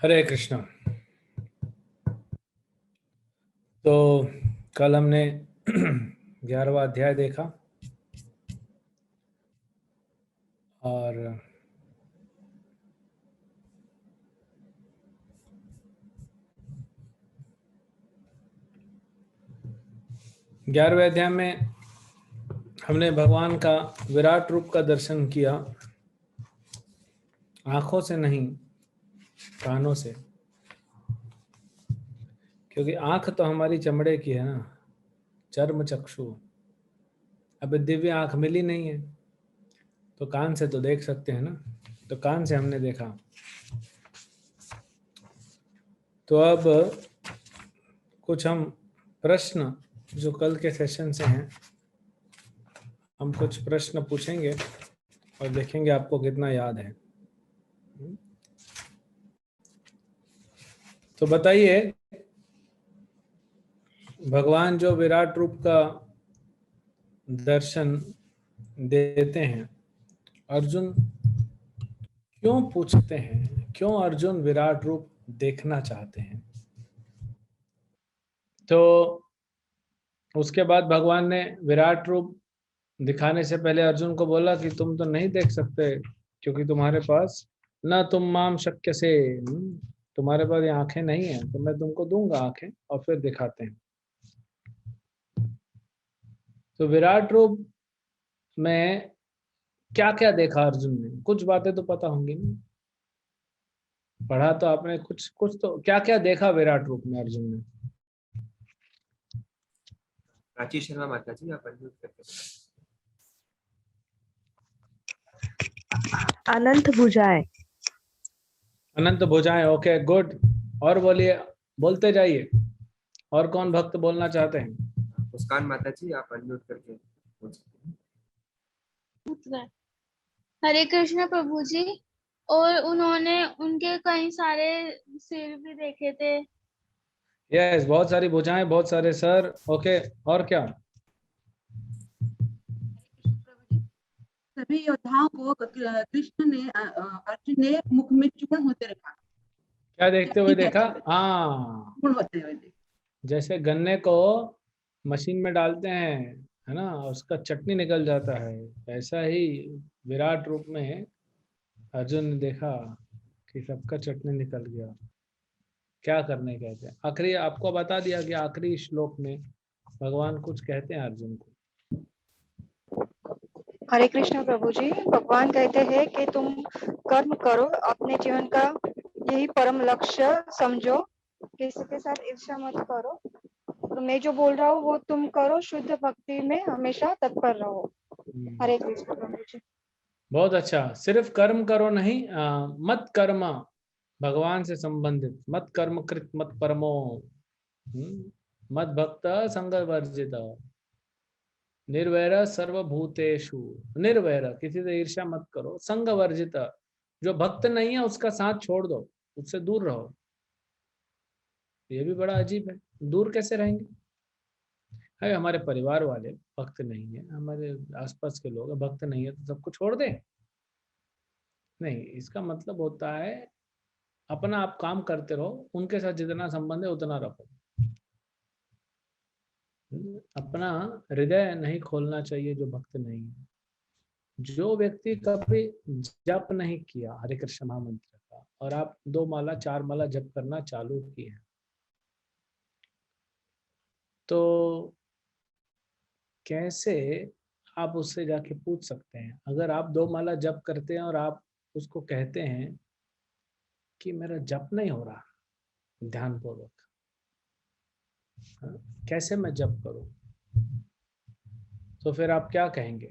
हरे कृष्णा। तो कल हमने 11वां अध्याय देखा और ग्यारहवें अध्याय में हमने भगवान का विराट रूप का दर्शन किया, आंखों से नहीं, कानों से। क्योंकि आंख तो हमारी चमड़े की है ना, चर्म चक्षु। अब दिव्य आंख मिली नहीं है तो कान से तो देख सकते हैं ना, तो कान से हमने देखा। तो अब कुछ हम प्रश्न जो कल के सेशन से हैं, हम कुछ प्रश्न पूछेंगे और देखेंगे आपको कितना याद है। तो बताइए, भगवान जो विराट रूप का दर्शन देते हैं, अर्जुन क्यों पूछते हैं, क्यों अर्जुन विराट रूप देखना चाहते हैं? तो उसके बाद भगवान ने विराट रूप दिखाने से पहले अर्जुन को बोला कि तुम तो नहीं देख सकते क्योंकि तुम्हारे पास न तुम माम शक्य से, तुम्हारे पास ये आंखें नहीं है, तो मैं तुमको दूंगा आंखें और फिर दिखाते हैं। तो विराट रूप में क्या क्या देखा अर्जुन ने? कुछ बातें तो पता होंगी ना, पढ़ा तो आपने कुछ कुछ, तो क्या क्या देखा विराट रूप में अर्जुन ने? प्राची शर्मा माता जी, आप अनम्यूट करके। अनंत भुजाएं। अनंत भुजाएं, ओके गुड। और बोलिए, बोलते जाइए। और कौन भक्त बोलना चाहते हैं? मुस्कान माता जी, आप अनम्यूट करके बोल सकते हैं। हरे कृष्ण प्रभु जी। और उन्होंने उनके कई सारे सिर भी देखे थे। यस, बहुत सारी भुजाएं, बहुत सारे सर, ओके। और क्या? सभी योद्धाओं को कृष्ण ने अर्जुन ने मुख में चूर्ण होते रखा। क्या देखते हुए देखा? हाँ, चूर्ण होते हुए देखा। जैसे गन्ने को मशीन में डालते हैं, है ना, उसका चटनी निकल जाता है, ऐसा ही विराट रूप में अर्जुन ने देखा कि सबका चटनी निकल गया। क्या करने कहते हैं? आखिरी आपको बता दिया कि आखिरी श्लोक में भगवान कुछ कहते हैं अर्जुन को। हरे कृष्ण प्रभु जी, भगवान कहते हैं कि तुम कर्म करो, अपने जीवन का यही परम लक्ष्य समझो, किसी के साथ ईर्ष्या मत करो, और मैं जो बोल रहा हूँ वो तुम करो, शुद्ध भक्ति में हमेशा तत्पर रहो। हरे कृष्ण प्रभु जी। बहुत अच्छा। सिर्फ कर्म करो नहीं, मत कर्म, भगवान से संबंधित। मत कर्म कृत मत परमो, मत भक्त संग वर्जित, निर्वैर सर्वभूतेषु, निर्वैर, किसी से ईर्ष्या मत करो, संग वर्जित, जो भक्त नहीं है उसका साथ छोड़ दो, उससे दूर रहो। ये भी बड़ा अजीब है, दूर कैसे रहेंगे? है हमारे परिवार वाले भक्त नहीं है, हमारे आसपास के लोग भक्त नहीं है, तो सबको छोड़ दें? नहीं, इसका मतलब होता है अपना आप काम करते रहो, उनके साथ जितना संबंध है उतना रखो। अपना हृदय नहीं खोलना चाहिए जो भक्त नहीं है। जो व्यक्ति कभी जप नहीं किया हरे कृष्ण महामंत्र का, और आप 2 माला 4 माला जप करना चालू किए हैं, तो कैसे आप उससे जाके पूछ सकते हैं? अगर आप 2 माला जप करते हैं और आप उसको कहते हैं कि मेरा जप नहीं हो रहा ध्यान पूर्वक, कैसे मैं जप करूं, तो फिर आप क्या कहेंगे?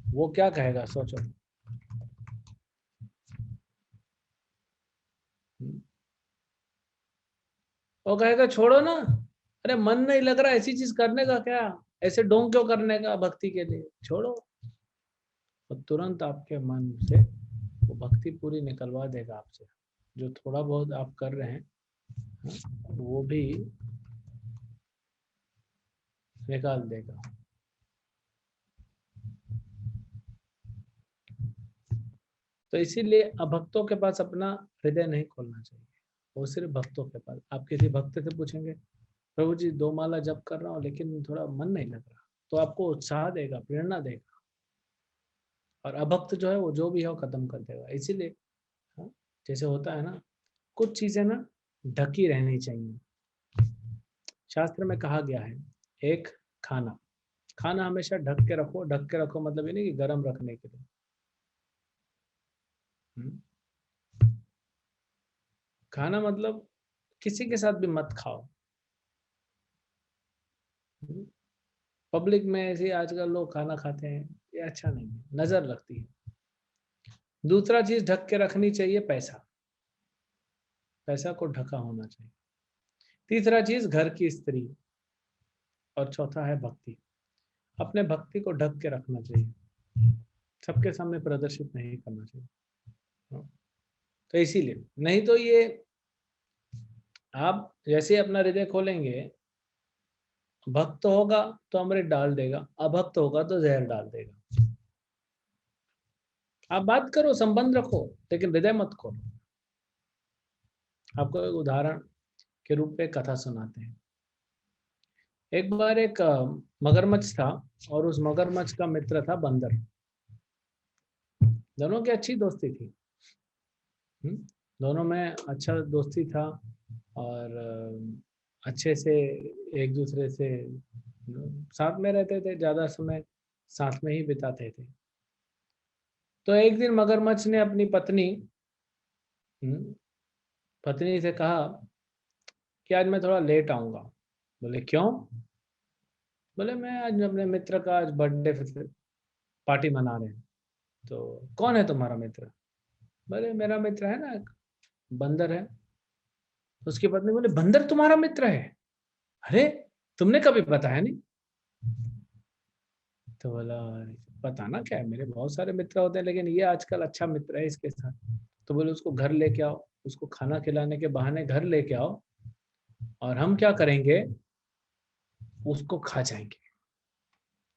वो क्या कहेगा सोचो। वो कहेगा छोड़ो ना, अरे मन नहीं लग रहा, ऐसी चीज करने का क्या, ऐसे ढोंग क्यों करने का भक्ति के लिए, छोड़ो। और तुरंत आपके मन से वो भक्ति पूरी निकलवा देगा आपसे। जो थोड़ा बहुत आप कर रहे हैं वो भी निकाल देगा। तो इसीलिए अभक्तों के पास अपना हृदय नहीं खोलना चाहिए, वो सिर्फ भक्तों के पास। आप किसी भक्त से पूछेंगे प्रभु जी 2 माला जप कर रहा हूँ लेकिन थोड़ा मन नहीं लग रहा, तो आपको उत्साह देगा, प्रेरणा देगा। और अभक्त जो है वो जो भी है वो खत्म कर देगा। इसीलिए हाँ, जैसे होता है ना, कुछ चीजें ना ढकी रहनी चाहिए। शास्त्र में कहा गया है, एक खाना, खाना हमेशा ढक के रखो। ढक के रखो मतलब ये नहीं कि गर्म रखने के लिए। खाना मतलब किसी के साथ भी मत खाओ। पब्लिक में ऐसे आजकल लोग खाना खाते हैं, ये अच्छा नहीं है, नजर लगती है। दूसरा चीज ढक के रखनी चाहिए, पैसा, पैसा को ढका होना चाहिए। तीसरा चीज घर की स्त्री, और चौथा है भक्ति। अपने भक्ति को ढक के रखना चाहिए, सबके सामने प्रदर्शित नहीं करना चाहिए। तो इसीलिए, नहीं तो ये आप जैसे अपना हृदय खोलेंगे, भक्त होगा तो अमृत डाल देगा, अभक्त होगा तो जहर डाल देगा। आप बात करो, संबंध रखो, लेकिन हृदय मत खोलो। आपको एक उदाहरण के रूप में कथा सुनाते हैं। एक बार एक मगरमच्छ था और उस मगरमच्छ का मित्र था बंदर। दोनों की अच्छी दोस्ती थी, दोनों में अच्छा दोस्ती था और अच्छे से एक दूसरे से साथ में रहते थे, ज्यादा समय साथ में ही बिताते थे। तो एक दिन मगरमच्छ ने अपनी पत्नी से कहा कि आज मैं थोड़ा लेट आऊंगा। बोले क्यों? बोले मैं आज अपने मित्र का आज बर्थडे पार्टी मना रहे हैं। तो कौन है तुम्हारा मित्र? बोले मेरा मित्र है ना, एक बंदर है। तो उसकी पत्नी बोले बंदर तुम्हारा मित्र है? अरे तुमने कभी बताया नहीं। तो बोला पता ना क्या है, मेरे बहुत सारे मित्र होते हैं लेकिन ये आजकल अच्छा मित्र है इसके साथ। तो बोले उसको घर लेके आओ, उसको खाना खिलाने के बहाने घर लेके आओ और हम क्या करेंगे, उसको खा जाएंगे।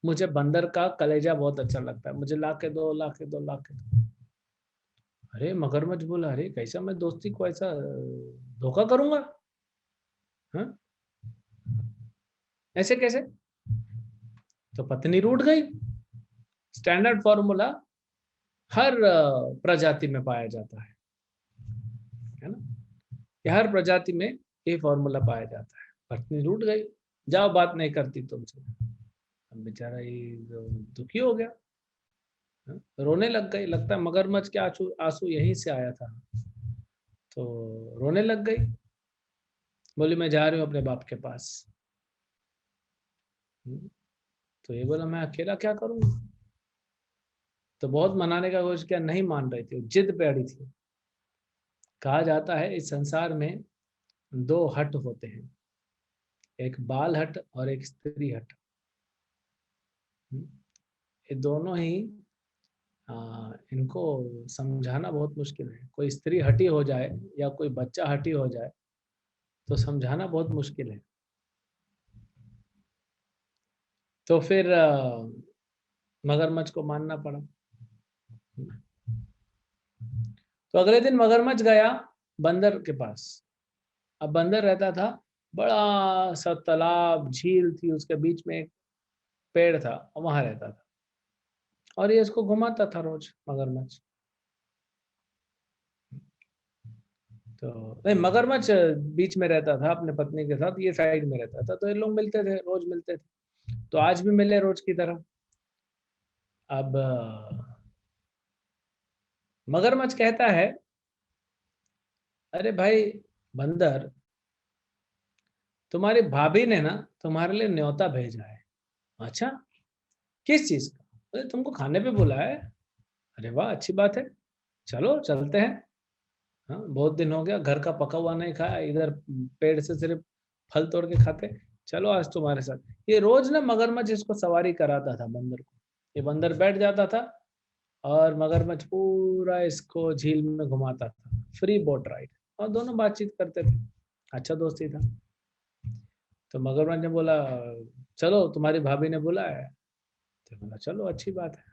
मुझे बंदर का कलेजा बहुत अच्छा लगता है, मुझे ला के दो, ला के दो, ला के दो। अरे मगरमच्छ बोला अरे कैसा मैं दोस्ती को ऐसा धोखा करूंगा, हाँ ऐसे कैसे? तो पत्नी रूठ गई। स्टैंडर्ड फॉर्मूला हर प्रजाति में पाया जाता है ना, ये हर प्रजाति में ये फॉर्मूला पाया जाता है। पत्नी रूठ गई, जाओ बात नहीं करती तुमसे। अब बेचारा ये दुखी हो गया, रोने लग गई। लगता है मगरमच्छ के आंसू आंसू यहीं से आया था, तो रोने लग गई। बोली मैं जा रही हूँ अपने बाप के पास। तो ये बोला मैं अकेला क्या करूंगा। तो बहुत मनाने का कोशिश किया, नहीं मान रही थी, जिद पे अड़ी थी। कहा जाता है इस संसार में 2 हट होते हैं, एक बाल हट और एक स्त्री हट। ये दोनों ही इनको समझाना बहुत मुश्किल है। कोई स्त्री हटी हो जाए या कोई बच्चा हटी हो जाए तो समझाना बहुत मुश्किल है। तो फिर मगरमच्छ को मानना पड़ा। तो अगले दिन मगरमच्छ गया बंदर के पास। अब बंदर रहता था, बड़ा सा तालाब, झील थी, उसके बीच में एक पेड़ था, वहां रहता था और ये इसको घुमाता था रोज मगरमच्छ। तो नहीं, मगरमच्छ बीच में रहता था अपने पत्नी के साथ, ये साइड में रहता था। तो ये लोग मिलते थे, रोज मिलते थे। तो आज भी मिले रोज की तरह। अब मगरमच्छ कहता है अरे भाई बंदर, तुम्हारी भाभी ने ना तुम्हारे लिए न्योता भेजा है। अच्छा किस चीज का? अरे तुमको खाने पे बुलाया है। अरे वाह अच्छी बात है, चलो चलते हैं। हाँ बहुत दिन हो गया घर का पका हुआ नहीं खाया, इधर पेड़ से सिर्फ फल तोड़ के खाते। चलो आज तुम्हारे साथ। ये रोज ना मगरमच्छ इसको सवारी कराता था बंदर को। ये बंदर बैठ जाता था और मगरमच्छ पूरा इसको झील में घुमाता था, फ्री बोट राइड, और दोनों बातचीत करते थे। अच्छा दोस्ती था। तो मगरमच्छ ने बोला चलो तुम्हारी भाभी ने बुलाया है। तो बोला चलो अच्छी बात है।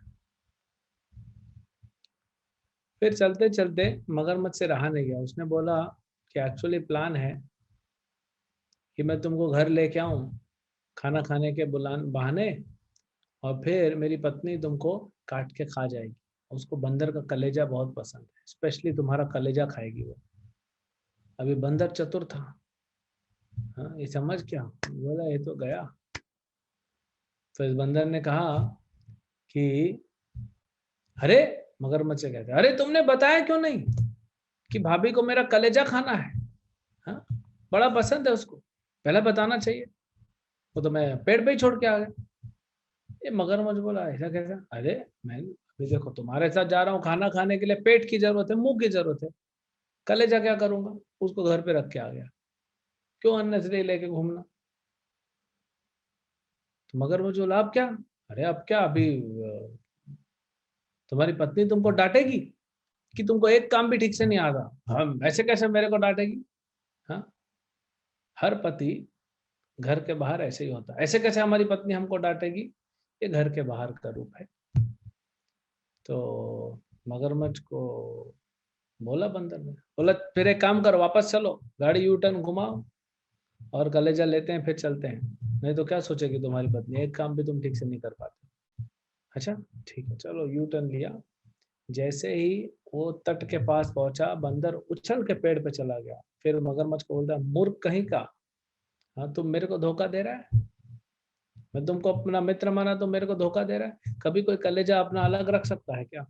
फिर चलते चलते मगरमच्छ से रहा नहीं गया, उसने बोला कि एक्चुअली प्लान है कि मैं तुमको घर लेके आऊं खाना खाने के बहाने, और फिर मेरी पत्नी तुमको काट के खा जाएगी। उसको बंदर का कलेजा बहुत पसंद है, स्पेशली तुम्हारा कलेजा खाएगी वो। अभी बंदर चतुर था, हाँ ये समझ क्या, बोला ये तो गया। तो इस बंदर ने कहा कि अरे, मगरमच्छ कहते अरे तुमने बताया क्यों नहीं कि भाभी को मेरा कलेजा खाना है, हाँ बड़ा पसंद है उसको, पहले बताना चाहिए, वो तो मैं पेड़ पे ही छोड़ के आ गया। ये मगरमच्छ बोला ऐसा कैसा, अरे मैं अभी देखो तुम्हारे साथ जा रहा हूँ खाना खाने के लिए, पेट की जरूरत है, मुंह की जरूरत है, कलेजा क्या करूंगा, उसको घर पे रख के आ गया, क्यों अननेसेसरी लेके घूमना। तो मगरमच्छ बोला अब क्या, अरे अब क्या, अभी तुम्हारी पत्नी तुमको डांटेगी कि तुमको एक काम भी ठीक से नहीं आता, हम ऐसे कैसे मेरे को डांटेगी। हाँ, हर पति घर के बाहर ऐसे ही होता है, ऐसे कैसे हमारी पत्नी हमको डांटेगी, ये घर के बाहर का रूप है। तो मगरमच्छ को बोला बंदर ने, बोला फिर एक काम करो, वापस चलो, गाड़ी यू टर्न घुमाओ और कलेजा लेते हैं फिर चलते हैं, नहीं तो क्या सोचेगी तुम्हारी पत्नी, एक काम भी तुम ठीक से नहीं कर पाते। अच्छा ठीक है, चलो यू टर्न लिया। जैसे ही वो तट के पास पहुंचा, बंदर उछल के पेड़ पे चला गया। फिर मगरमच्छ को बोलता, मूर्ख कहीं का, हाँ तुम मेरे को धोखा दे रहा है, मैं तुमको अपना मित्र माना तो मेरे को धोखा दे रहा है, कभी कोई कलेजा अपना अलग रख सकता है क्या।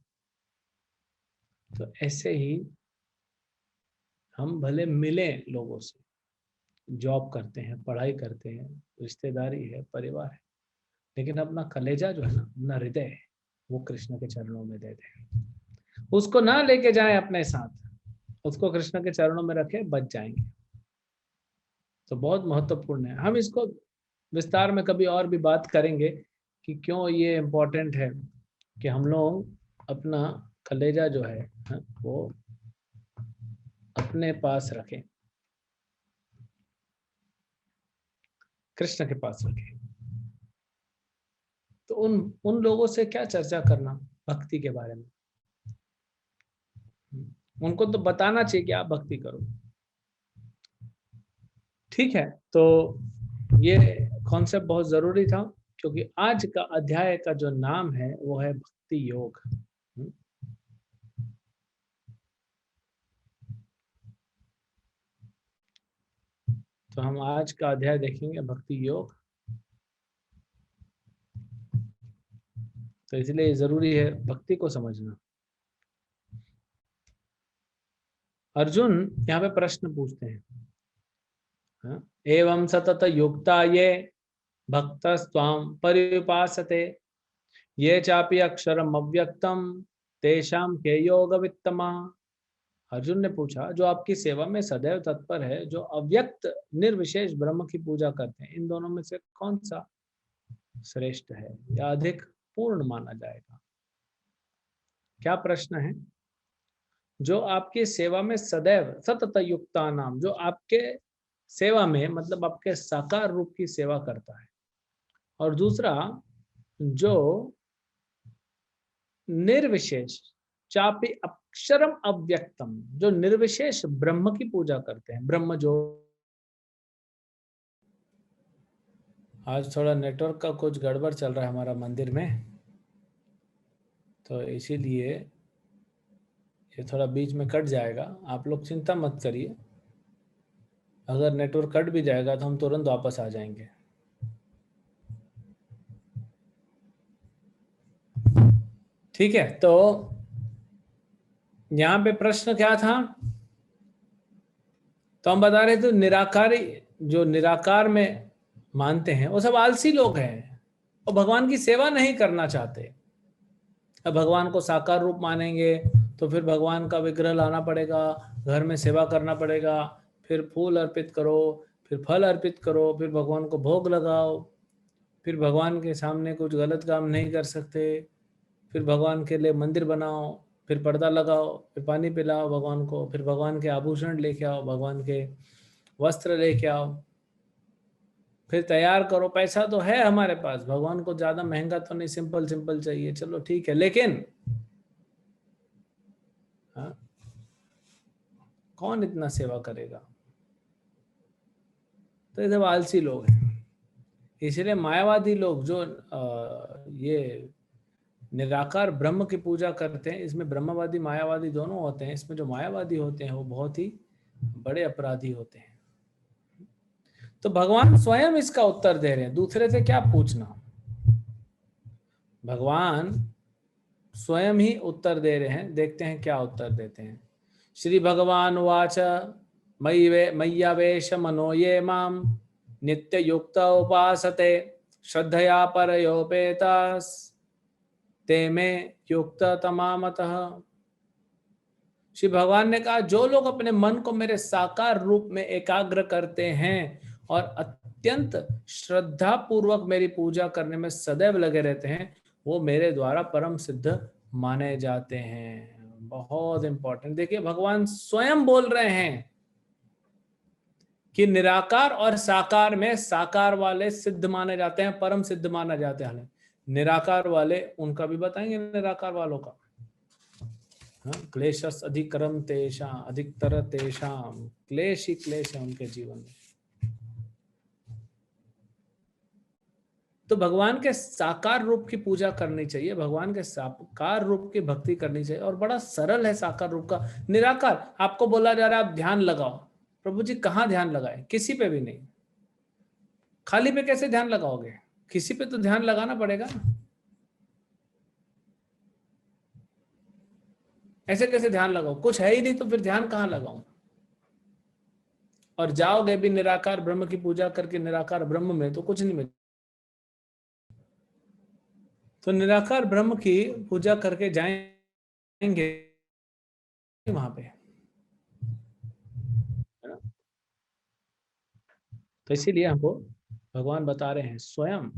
तो ऐसे ही हम भले मिले लोगों से, जॉब करते हैं, पढ़ाई करते हैं, रिश्तेदारी है, परिवार है, लेकिन अपना कलेजा जो है ना, अपना हृदय है, वो कृष्ण के चरणों में दे दें, उसको ना लेके जाएं अपने साथ, उसको कृष्ण के चरणों में रखे, बच जाएंगे। तो बहुत महत्वपूर्ण है, हम इसको विस्तार में कभी और भी बात करेंगे कि क्यों ये इम्पोर्टेंट है कि हम लोग अपना कलेजा जो है वो अपने पास रखें, कृष्ण के पास रखें। तो उन लोगों से क्या चर्चा करना भक्ति के बारे में, उनको तो बताना चाहिए कि आप भक्ति करो। ठीक है, तो ये कॉन्सेप्ट बहुत जरूरी था, क्योंकि आज का अध्याय का जो नाम है वो है भक्ति योग। तो हम आज का अध्याय देखेंगे भक्ति योग। तो इसलिए जरूरी है भक्ति को समझना। अर्जुन यहाँ पे प्रश्न पूछते हैं, हाँ? एवं सतत युक्ता ये भक्तस्त्वां पर्युपासते ये चापि अक्षरम अव्यक्तम तेषां के योग वित्तमा। अर्जुन ने पूछा, जो आपकी सेवा में सदैव तत्पर है, जो अव्यक्त निर्विशेष ब्रह्म की पूजा करते हैं, इन दोनों में से कौन सा श्रेष्ठ है या अधिक पूर्ण माना जाएगा। क्या प्रश्न है, जो आपकी सेवा में सदैव सतत युक्ता नाम, जो आपके सेवा में मतलब आपके साकार रूप की सेवा करता है, और दूसरा जो निर्विशेष चापि अक्षरम अव्यक्तम, जो निर्विशेष ब्रह्म की पूजा करते हैं, ब्रह्म जो। आज थोड़ा नेटवर्क का कुछ गड़बड़ चल रहा है हमारा मंदिर में, तो इसीलिए ये थोड़ा बीच में कट जाएगा। आप लोग चिंता मत करिए, अगर नेटवर्क कट भी जाएगा तो हम तुरंत वापस आ जाएंगे। ठीक है, तो यहाँ पे प्रश्न क्या था, तो हम बता रहे थे निराकारी, जो निराकार में मानते हैं वो सब आलसी लोग हैं और भगवान की सेवा नहीं करना चाहते। अब भगवान को साकार रूप मानेंगे तो फिर भगवान का विग्रह लाना पड़ेगा, घर में सेवा करना पड़ेगा, फिर फूल अर्पित करो, फिर फल अर्पित करो, फिर भगवान को भोग लगाओ, फिर भगवान के सामने कुछ गलत काम नहीं कर सकते, फिर भगवान के लिए मंदिर बनाओ, फिर पर्दा लगाओ, फिर पानी पिलाओ भगवान को, फिर भगवान के आभूषण लेके आओ, भगवान के वस्त्र लेके आओ, फिर तैयार करो। पैसा तो है हमारे पास, भगवान को ज्यादा महंगा तो नहीं, सिंपल सिंपल चाहिए, चलो ठीक है, लेकिन कौन इतना सेवा करेगा? तो ये सब आलसी लोग हैं। इसलिए मायावादी लोग जो ये निराकार ब्रह्म की पूजा करते हैं, इसमें ब्रह्मवादी मायावादी दोनों होते हैं, इसमें जो मायावादी होते हैं वो बहुत ही बड़े अपराधी होते हैं। तो भगवान स्वयं इसका उत्तर दे रहे हैं, दूसरे से क्या पूछना। भगवान स्वयं ही उत्तर दे रहे हैं, देखते हैं क्या उत्तर देते हैं। श्री भगवान वाच मय्यावेश मनो ये माम नित्य युक्त उपासते श्रद्धया परयोपेतास ते में युक्त तमामतः। श्री भगवान ने कहा, जो लोग अपने मन को मेरे साकार रूप में एकाग्र करते हैं और अत्यंत श्रद्धा पूर्वक मेरी पूजा करने में सदैव लगे रहते हैं, वो मेरे द्वारा परम सिद्ध माने जाते हैं। बहुत इंपॉर्टेंट। देखिए, भगवान स्वयं बोल रहे हैं कि निराकार और साकार में साकार वाले सिद्ध माने जाते हैं, परम सिद्ध माना जाते हैं। निराकार वाले, उनका भी बताएंगे निराकार वालों का। क्लेशस अधिकरम तेषां अधिकतर तेषां, क्लेश ही क्लेश है उनके जीवन में। तो भगवान के साकार रूप की पूजा करनी चाहिए, भगवान के साकार रूप की भक्ति करनी चाहिए। और बड़ा सरल है साकार रूप का। निराकार, आपको बोला जा रहा है आप ध्यान लगाओ। प्रभु जी कहाँ ध्यान लगाए? किसी पे भी नहीं। खाली पे कैसे ध्यान लगाओगे? किसी पे तो ध्यान लगाना पड़ेगा ना। ऐसे कैसे ध्यान लगाओ? कुछ है ही नहीं तो फिर ध्यान कहाँ लगाऊं? और जाओगे भी निराकार ब्रह्म की पूजा करके निराकार ब्रह्म में, तो कुछ नहीं मिलेगा। तो निराकार ब्रह्म की पूजा करके जाएंगे वहां पे, है ना? तो इसीलिए हमको भगवान बता रहे हैं स्वयं।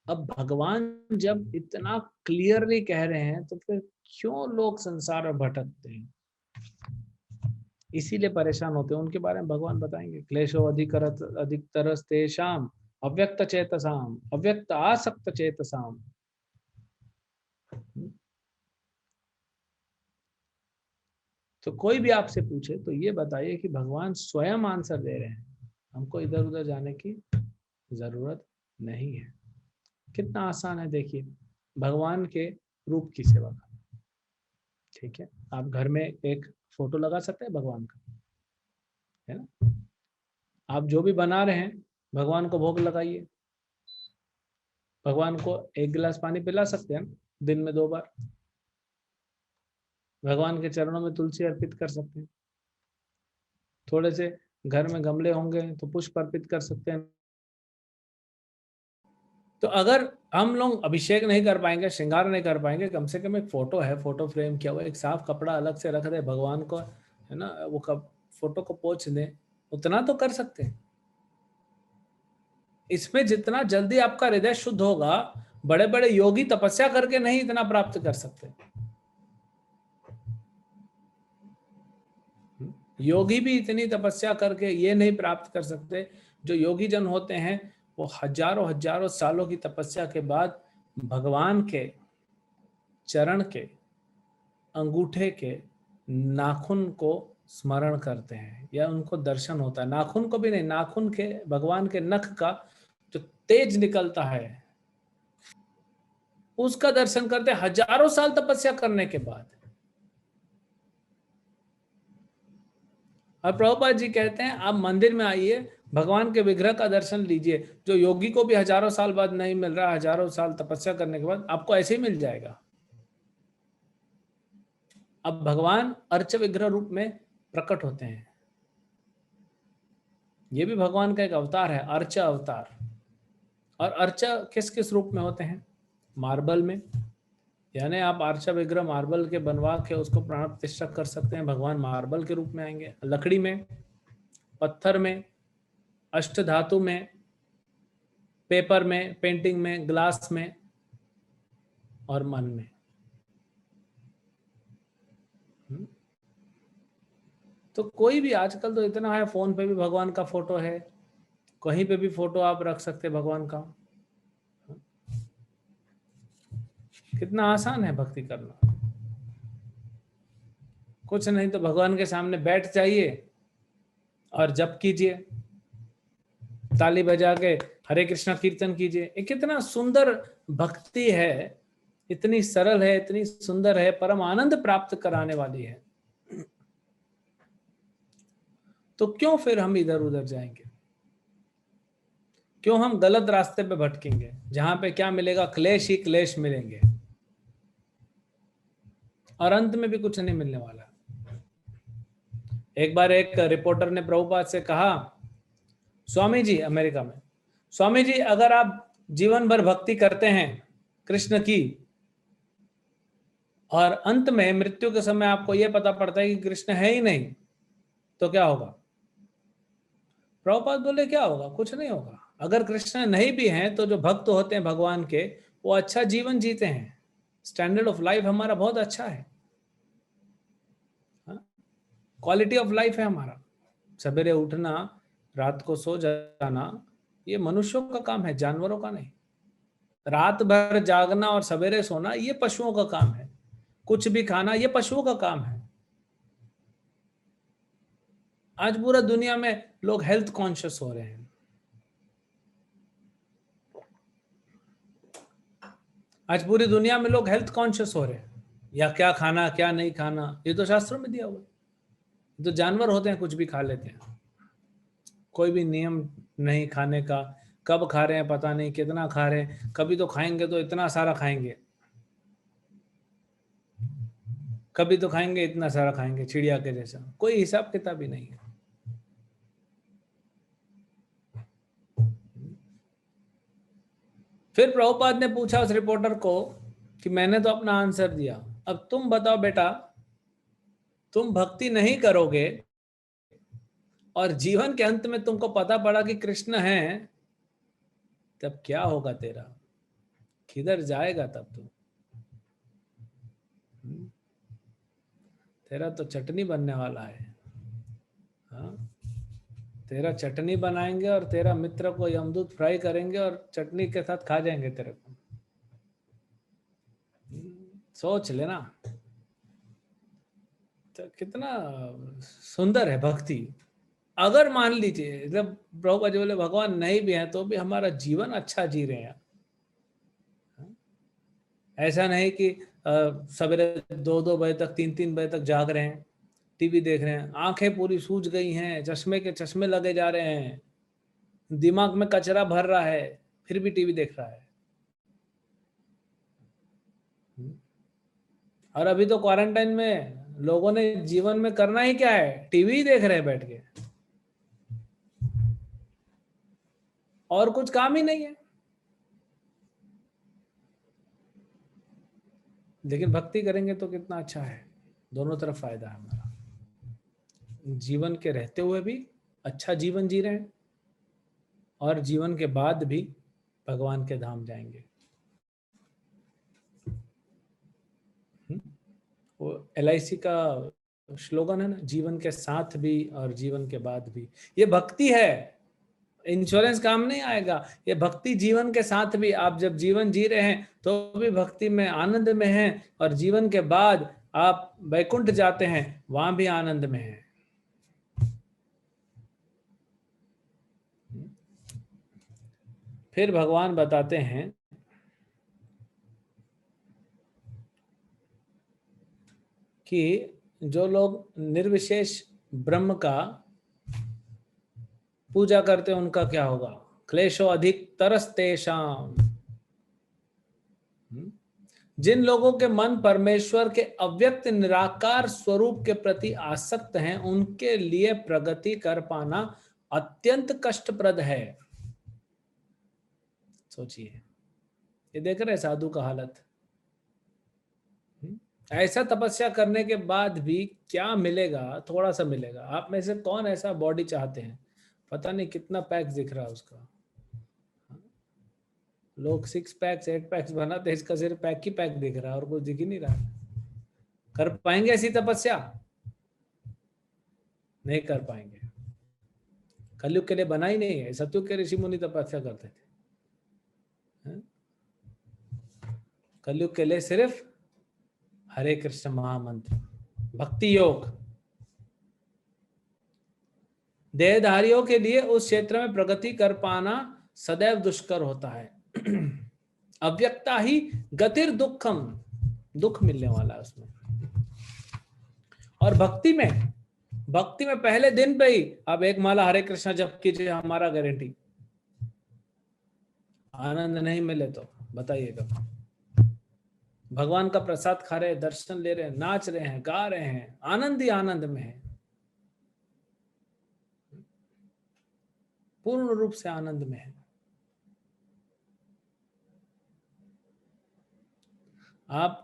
अब भगवान जब इतना क्लियरली कह रहे हैं, तो फिर क्यों लोग संसार में भटकते हैं, इसीलिए परेशान होते हैं। उनके बारे में भगवान बताएंगे। क्लेशो अधिकतरस्तेषां अव्यक्त चेतसाम अव्यक्त आसक्त चेतसाम। तो कोई भी आपसे पूछे तो ये बताइए कि भगवान स्वयं आंसर दे रहे हैं, हमको इधर उधर जाने की जरूरत नहीं है। कितना आसान है। देखिए, भगवान के रूप की सेवा करना, ठीक है। आप घर में एक फोटो लगा सकते हैं भगवान का, है ना। आप जो भी बना रहे हैं, भगवान को भोग लगाइए। भगवान को एक गिलास पानी पिला सकते हैं दिन में 2 बार। भगवान के चरणों में तुलसी अर्पित कर सकते हैं। थोड़े से घर में गमले होंगे तो पुष्प अर्पित कर सकते हैं। तो अगर हम लोग अभिषेक नहीं कर पाएंगे, श्रृंगार नहीं कर पाएंगे, कम से कम एक फोटो है, फोटो फ्रेम किया हुआ, एक साफ कपड़ा अलग से रख दे भगवान को, है ना, वो कब फोटो को पोंछ दे, उतना तो कर सकते हैं। इसमें जितना जल्दी आपका हृदय शुद्ध होगा, बड़े बड़े योगी तपस्या करके नहीं इतना प्राप्त कर सकते। योगी भी इतनी तपस्या करके ये नहीं प्राप्त कर सकते। जो योगी जन होते हैं वो हजारों हजारों सालों की तपस्या के बाद भगवान के चरण के अंगूठे के नाखून को स्मरण करते हैं, या उनको दर्शन होता है। नाखून को भी नहीं, नाखून के, भगवान के नख का जो तेज निकलता है उसका दर्शन करते हैं हजारों साल तपस्या करने के बाद। और प्रभुपाद जी कहते हैं आप मंदिर में आइए, भगवान के विग्रह का दर्शन लीजिए। जो योगी को भी हजारों साल बाद नहीं मिल रहा, हजारों साल तपस्या करने के बाद आपको ऐसे ही मिल जाएगा। अब भगवान अर्च विग्रह रूप में प्रकट होते हैं। ये भी भगवान का एक अवतार है, अर्च अवतार। और अर्च किस किस रूप में होते हैं? मार्बल में, यानी आप अर्चा विग्रह मार्बल के बनवा के उसको प्राण प्रतिष्ठा कर सकते हैं, भगवान मार्बल के रूप में आएंगे। लकड़ी में, पत्थर में, अष्ट धातु में, पेपर में, पेंटिंग में, ग्लास में और मन में। तो कोई भी, आजकल तो इतना है, फोन पे भी भगवान का फोटो है, कहीं पे भी फोटो आप रख सकते हैं भगवान का। कितना आसान है भक्ति करना। कुछ नहीं तो भगवान के सामने बैठ जाइए और जप कीजिए, ताली बजा के हरे कृष्णा कीर्तन कीजिए। ये कितना सुंदर भक्ति है, इतनी सरल है, इतनी सुंदर है, परम आनंद प्राप्त कराने वाली है। तो क्यों फिर हम इधर उधर जाएंगे? क्यों हम गलत रास्ते पे भटकेंगे जहां पे क्या मिलेगा? क्लेश ही क्लेश मिलेंगे और अंत में भी कुछ नहीं मिलने वाला। एक बार एक रिपोर्टर ने प्रभुपाद से कहा, स्वामी जी, अमेरिका में, स्वामी जी अगर आप जीवन भर भक्ति करते हैं कृष्ण की और अंत में मृत्यु के समय आपको यह पता पड़ता है कि कृष्ण है ही नहीं, तो क्या होगा? प्रभुपाद बोले क्या होगा? कुछ नहीं होगा। अगर कृष्ण नहीं भी हैं तो जो भक्त होते हैं भगवान के, वो अच्छा जीवन जीते हैं, स्टैंडर्ड ऑफ लाइफ हमारा बहुत अच्छा है, क्वालिटी ऑफ लाइफ है हमारा। सवेरे उठना, रात को सो जाना, ये मनुष्यों का काम है, जानवरों का नहीं। रात भर जागना और सवेरे सोना ये पशुओं का काम है। कुछ भी खाना ये पशुओं का काम है। आज पूरा दुनिया में लोग हेल्थ कॉन्शियस हो रहे हैं। आज पूरी दुनिया में लोग हेल्थ कॉन्शियस हो रहे हैं, या क्या खाना क्या नहीं खाना, ये तो शास्त्रों में दिया हुआ है। तो जानवर होते हैं, कुछ भी खा लेते हैं, कोई भी नियम नहीं खाने का। कब खा रहे हैं पता नहीं, कितना खा रहे हैं, कभी तो खाएंगे तो इतना सारा खाएंगे, कभी तो खाएंगे इतना सारा खाएंगे, चिड़िया के जैसा, कोई हिसाब किताब ही नहीं है। फिर प्रभुपाद ने पूछा उस रिपोर्टर को कि मैंने तो अपना आंसर दिया, अब तुम बताओ बेटा, तुम भक्ति नहीं करोगे और जीवन के अंत में तुमको पता पड़ा कि कृष्ण है, तब क्या होगा तेरा? किधर जाएगा तब तू? तेरा तो चटनी बनने वाला है। हाँ, तेरा चटनी बनाएंगे और तेरा मित्र को यमदूत फ्राई करेंगे और चटनी के साथ खा जाएंगे तेरे को। सोच लेना, तो कितना सुंदर है भक्ति। अगर मान लीजिए जब प्रभुपाद जी बोले भगवान नहीं भी है तो भी हमारा जीवन अच्छा जी रहे हैं। ऐसा नहीं कि सवेरे 2-2 बजे तक, 3-3 बजे तक जाग रहे हैं, टीवी देख रहे हैं, आंखें पूरी सूज गई हैं, चश्मे के चश्मे लगे जा रहे हैं, दिमाग में कचरा भर रहा है, फिर भी टीवी देख रहा है। और अभी तो क्वारंटाइन में लोगों ने जीवन में करना ही क्या है? टीवी देख रहे हैं बैठ के, और कुछ काम ही नहीं है। लेकिन भक्ति करेंगे तो कितना अच्छा है, दोनों तरफ फायदा है हमारा। जीवन के रहते हुए भी अच्छा जीवन जी रहे हैं और जीवन के बाद भी भगवान के धाम जाएंगे। वो LIC का स्लोगन है ना, जीवन के साथ भी और जीवन के बाद भी। ये भक्ति है, इंश्योरेंस काम नहीं आएगा। ये भक्ति जीवन के साथ भी, आप जब जीवन जी रहे हैं तो भी भक्ति में आनंद में हैं, और जीवन के बाद आप वैकुंठ जाते हैं, वहां भी आनंद में हैं। फिर भगवान बताते हैं कि जो लोग निर्विशेष ब्रह्म का पूजा करते हैं उनका क्या होगा? क्लेशो अधिक तरस्तेषाम। जिन लोगों के मन परमेश्वर के अव्यक्त निराकार स्वरूप के प्रति आसक्त हैं, उनके लिए प्रगति कर पाना अत्यंत कष्टप्रद है। सोचिए, ये देख रहे साधु का हालत। ऐसा तपस्या करने के बाद भी क्या मिलेगा? थोड़ा सा मिलेगा। आप में से कौन ऐसा बॉडी चाहते हैं? पता नहीं कितना पैक्स दिख रहा है उसका। लोग 6 पैक्स 8 पैक्स बनाते, इसका सिर्फ पैक ही पैक दिख रहा है और कुछ दिख ही नहीं रहा। कर पाएंगे ऐसी तपस्या? नहीं कर पाएंगे। कलयुग के लिए बना ही नहीं है। सतयुग के ऋषि मुनि तपस्या करते थे, कलयुग के लिए सिर्फ हरे कृष्ण महामंत्र, भक्ति योग। देहधारियों के लिए उस क्षेत्र में प्रगति कर पाना सदैव दुष्कर होता है। अव्यक्ता ही गतिर दुखम, दुख मिलने वाला है उसमें। और भक्ति में पहले दिन पे ही आप एक माला हरे कृष्णा जप कीजिए, हमारा गारंटी। आनंद नहीं मिले तो बताइएगा। भगवान का प्रसाद खा रहे हैं, दर्शन ले रहे हैं, नाच रहे हैं, गा रहे हैं, आनंद ही आनंद में है, पूर्ण रूप से आनंद में है। आप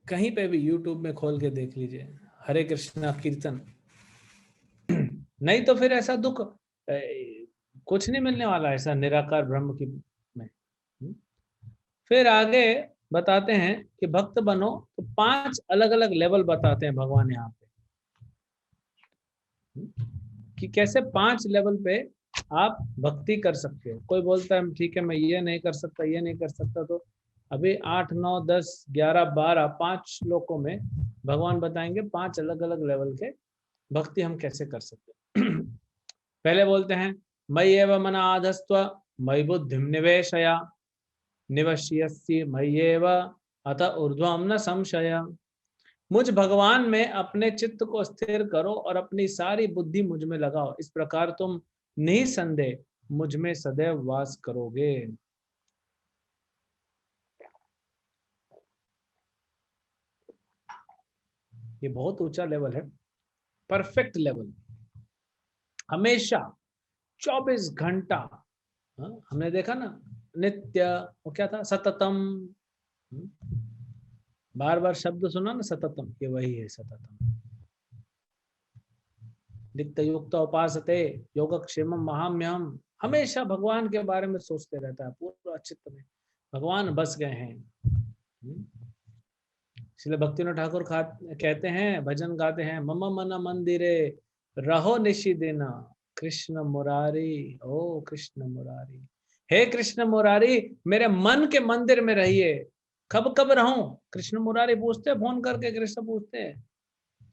कहीं पे भी YouTube में खोल के देख लीजिए हरे कृष्णा कीर्तन, नहीं तो फिर ऐसा दुख कुछ नहीं मिलने वाला, ऐसा निराकार ब्रह्म की में। फिर आगे बताते हैं कि भक्त बनो, तो 5 अलग अलग लेवल बताते हैं भगवान यहाँ पे, कि कैसे 5 लेवल पे आप भक्ति कर सकते हो। कोई बोलता है ठीक है मैं ये नहीं कर सकता, ये नहीं कर सकता, तो अभी 8, 9, 10, 11, 12 5 श्लोकों में भगवान बताएंगे 5 अलग अलग लेवल के भक्ति हम कैसे कर सकते हैं। पहले बोलते हैं मयि एव मन आधस्त्व मयि बुद्धिम निवेशया निवश्यसि मय्येव अत ऊर्ध्वं न संशय। मुझ भगवान में अपने चित्त को स्थिर करो और अपनी सारी बुद्धि मुझ में लगाओ, इस प्रकार तुम निसंदेह मुझ में सदैव वास करोगे। ये बहुत ऊंचा लेवल है, परफेक्ट लेवल। हमेशा 24 घंटा, हमने देखा ना नित्य, वो क्या था, सततम, बार बार शब्द सुना ना सततम, ये वही है सततम। नित्य युक्त उपासते योगक्षेमम महाम्यहम, हमेशा भगवान के बारे में सोचते रहता है, पूरा चित्त में भगवान बस गए हैं। इसलिए भक्तिविनोद ठाकुर कहते हैं, भजन गाते हैं, मम मन मंदिरे रहो निशि दिना कृष्ण मुरारी, ओ कृष्ण मुरारी, हे कृष्ण मुरारी मेरे मन के मंदिर में रहिए। कब कब रहूं, कृष्ण मुरारी पूछते, फोन करके कृष्ण पूछते हैं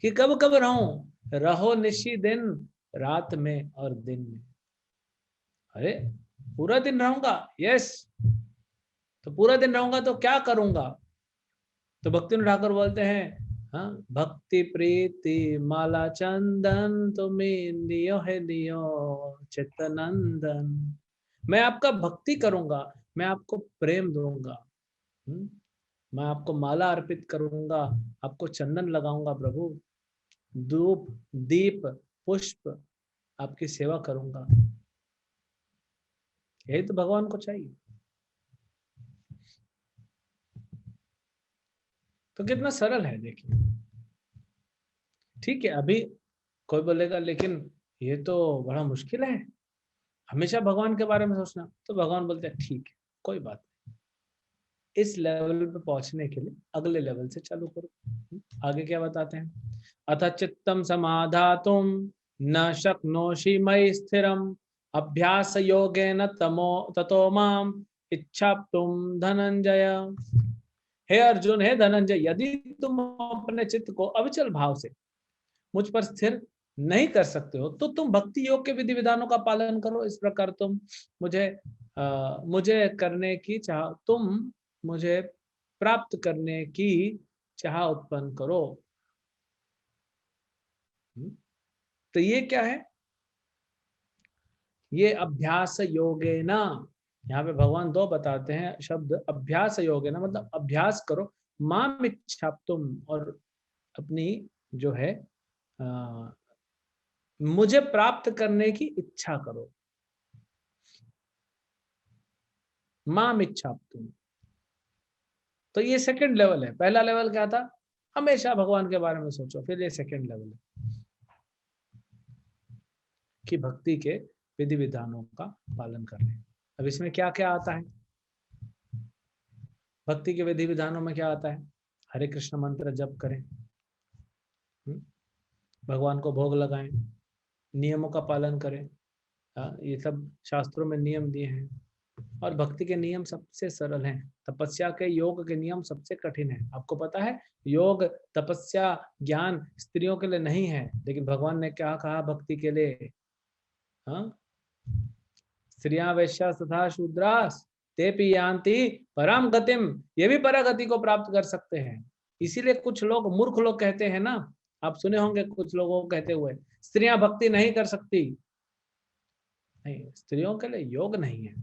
कि कब कब रहूं, रहो निशि दिन, रात में और दिन में। अरे पूरा दिन रहूंगा, यस, तो पूरा दिन रहूंगा तो क्या करूंगा? तो भक्तिविनोद ठाकुर बोलते हैं, हाँ, भक्ति प्रीति माला चंदन तुम्हें दियो है दियो चित्तनंदन। मैं आपका भक्ति करूंगा, मैं आपको प्रेम दूंगा, मैं आपको माला अर्पित करूंगा, आपको चंदन लगाऊंगा प्रभु, धूप दीप पुष्प आपकी सेवा करूंगा। यही तो भगवान को चाहिए। तो कितना सरल है देखिए। ठीक है, अभी कोई बोलेगा लेकिन ये तो बड़ा मुश्किल है, हमेशा भगवान के बारे में सोचना। तो भगवान बोलते हैं ठीक है, कोई बात नहीं, इस लेवल पे पहुंचने के लिए अगले लेवल से चालू करो। आगे क्या बताते हैं, अथ चित्तम समाधातुम न शक्नोषि मयि स्थिरम अभ्यास योगेन ततो माम इच्छाप्तुम धनंजय। हे अर्जुन, हे धनंजय, यदि तुम अपने चित्त को अविचल भाव से मुझ पर स्थिर नहीं कर सकते हो तो तुम भक्ति योग के विधि विधानों का पालन करो। इस प्रकार तुम मुझे करने की चाह, तुम मुझे प्राप्त करने की चाह उत्पन्न करो। तो ये क्या है, ये अभ्यास योगेना। यहाँ पे भगवान 2 बताते हैं शब्द, अभ्यास योगेना मतलब अभ्यास करो, माम इच्छाप्तुम, और अपनी जो है मुझे प्राप्त करने की इच्छा करो, माम इच्छाप्तुम। तो ये सेकंड लेवल है। पहला लेवल क्या था, हमेशा भगवान के बारे में सोचो। फिर ये सेकंड लेवल है कि भक्ति के विधि विधानों का पालन करने। अब इसमें क्या क्या आता है, भक्ति के विधि विधानों में क्या आता है, हरे कृष्ण मंत्र जप करें, भगवान को भोग लगाएं, नियमों का पालन करें। ये सब शास्त्रों में नियम दिए हैं। और भक्ति के नियम सबसे सरल हैं। तपस्या के योग के नियम सबसे कठिन है। आपको पता है योग तपस्या ज्ञान स्त्रियों के लिए नहीं है, लेकिन भगवान ने क्या कहा भक्ति के लिए? हाँ, स्त्रियां वैश्या तथा शूद्रास तेपि यान्ति पराम गतिम, ये भी परागति को प्राप्त कर सकते हैं। इसीलिए कुछ लोग मूर्ख लोग कहते हैं ना, आप सुने होंगे कुछ लोगों को कहते हुए स्त्रियां भक्ति नहीं कर सकती। नहीं, स्त्रियों के लिए योग नहीं है।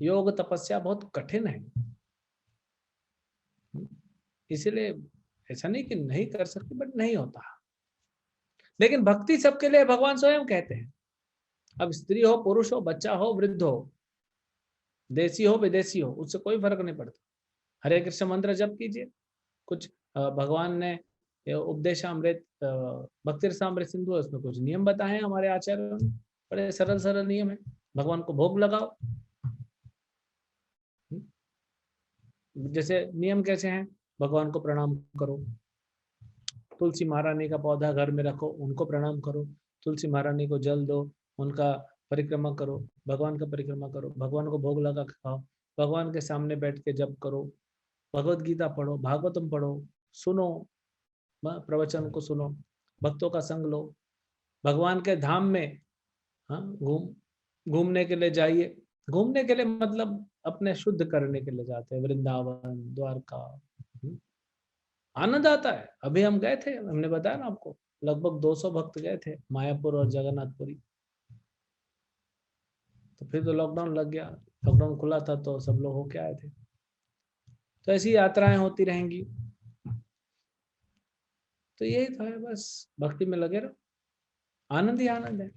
योग तपस्या बहुत कठिन है, इसीलिए ऐसा नहीं कि नहीं कर सकती, बट नहीं होता। लेकिन भक्ति सबके लिए भगवान स्वयं कहते हैं। अब स्त्री हो, पुरुष हो, बच्चा हो, वृद्ध हो, देसी हो, विदेशी हो, उससे कोई फर्क नहीं पड़ता। हरे कृष्ण मंत्र जप कीजिए। कुछ भगवान ने उपदेशामृत भक्ति रसामृत सिंधु है, उसमें कुछ नियम बताए हैं हमारे आचार्यों ने, बड़े सरल सरल नियम है। भगवान को भोग लगाओ। जैसे नियम कैसे हैं? भगवान को प्रणाम करो, तुलसी महारानी का पौधा घर में रखो, उनको प्रणाम करो, तुलसी महारानी को जल दो, उनका परिक्रमा करो, भगवान का परिक्रमा करो, भगवान को भोग लगा खाओ, भगवान के सामने बैठ के जप करो, भगवत गीता पढ़ो, भागवतम पढ़ो, सुनो, प्रवचन को सुनो, भक्तों का संग लो, भगवान के धाम में घूमने के लिए जाइए। घूमने के लिए मतलब अपने शुद्ध करने के लिए जाते हैं, वृंदावन, द्वारका, आनंद आता है। अभी हम गए थे, हमने बताया ना आपको, लगभग 200 भक्त गए थे मायापुर और जगन्नाथपुरी। तो फिर तो लॉकडाउन लग गया, लॉकडाउन खुला था तो सब लोग होके आए थे। तो ऐसी यात्राएं होती रहेंगी। तो यही तो है, बस भक्ति में लगे रहो, आनंद ही आनंद है।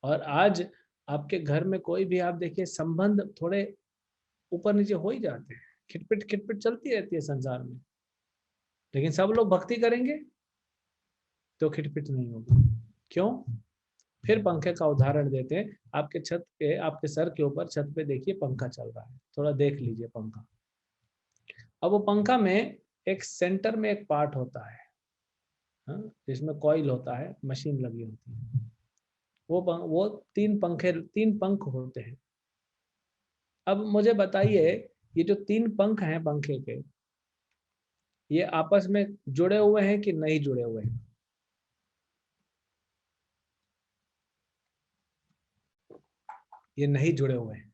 और आज आपके घर में कोई भी आप देखिए, संबंध थोड़े ऊपर नीचे हो ही जाते हैं, खिटपिट चलती रहती है संसार में, लेकिन सब लोग भक्ति करेंगे तो खिटपिट नहीं होगी। क्यों? फिर पंखे का उदाहरण देते हैं। आपके छत पे, आपके सर के ऊपर छत पे देखिए पंखा चल रहा है, थोड़ा देख लीजिए पंखा। अब वो पंखा में एक सेंटर में एक पार्ट होता है, जिसमें कॉइल होता है, मशीन लगी होती है। वो तीन पंख होते हैं। अब मुझे बताइए, ये जो 3 पंख हैं पंखे के, ये आपस में जुड़े हुए हैं कि नहीं जुड़े हुए हैं? ये नहीं जुड़े हुए हैं।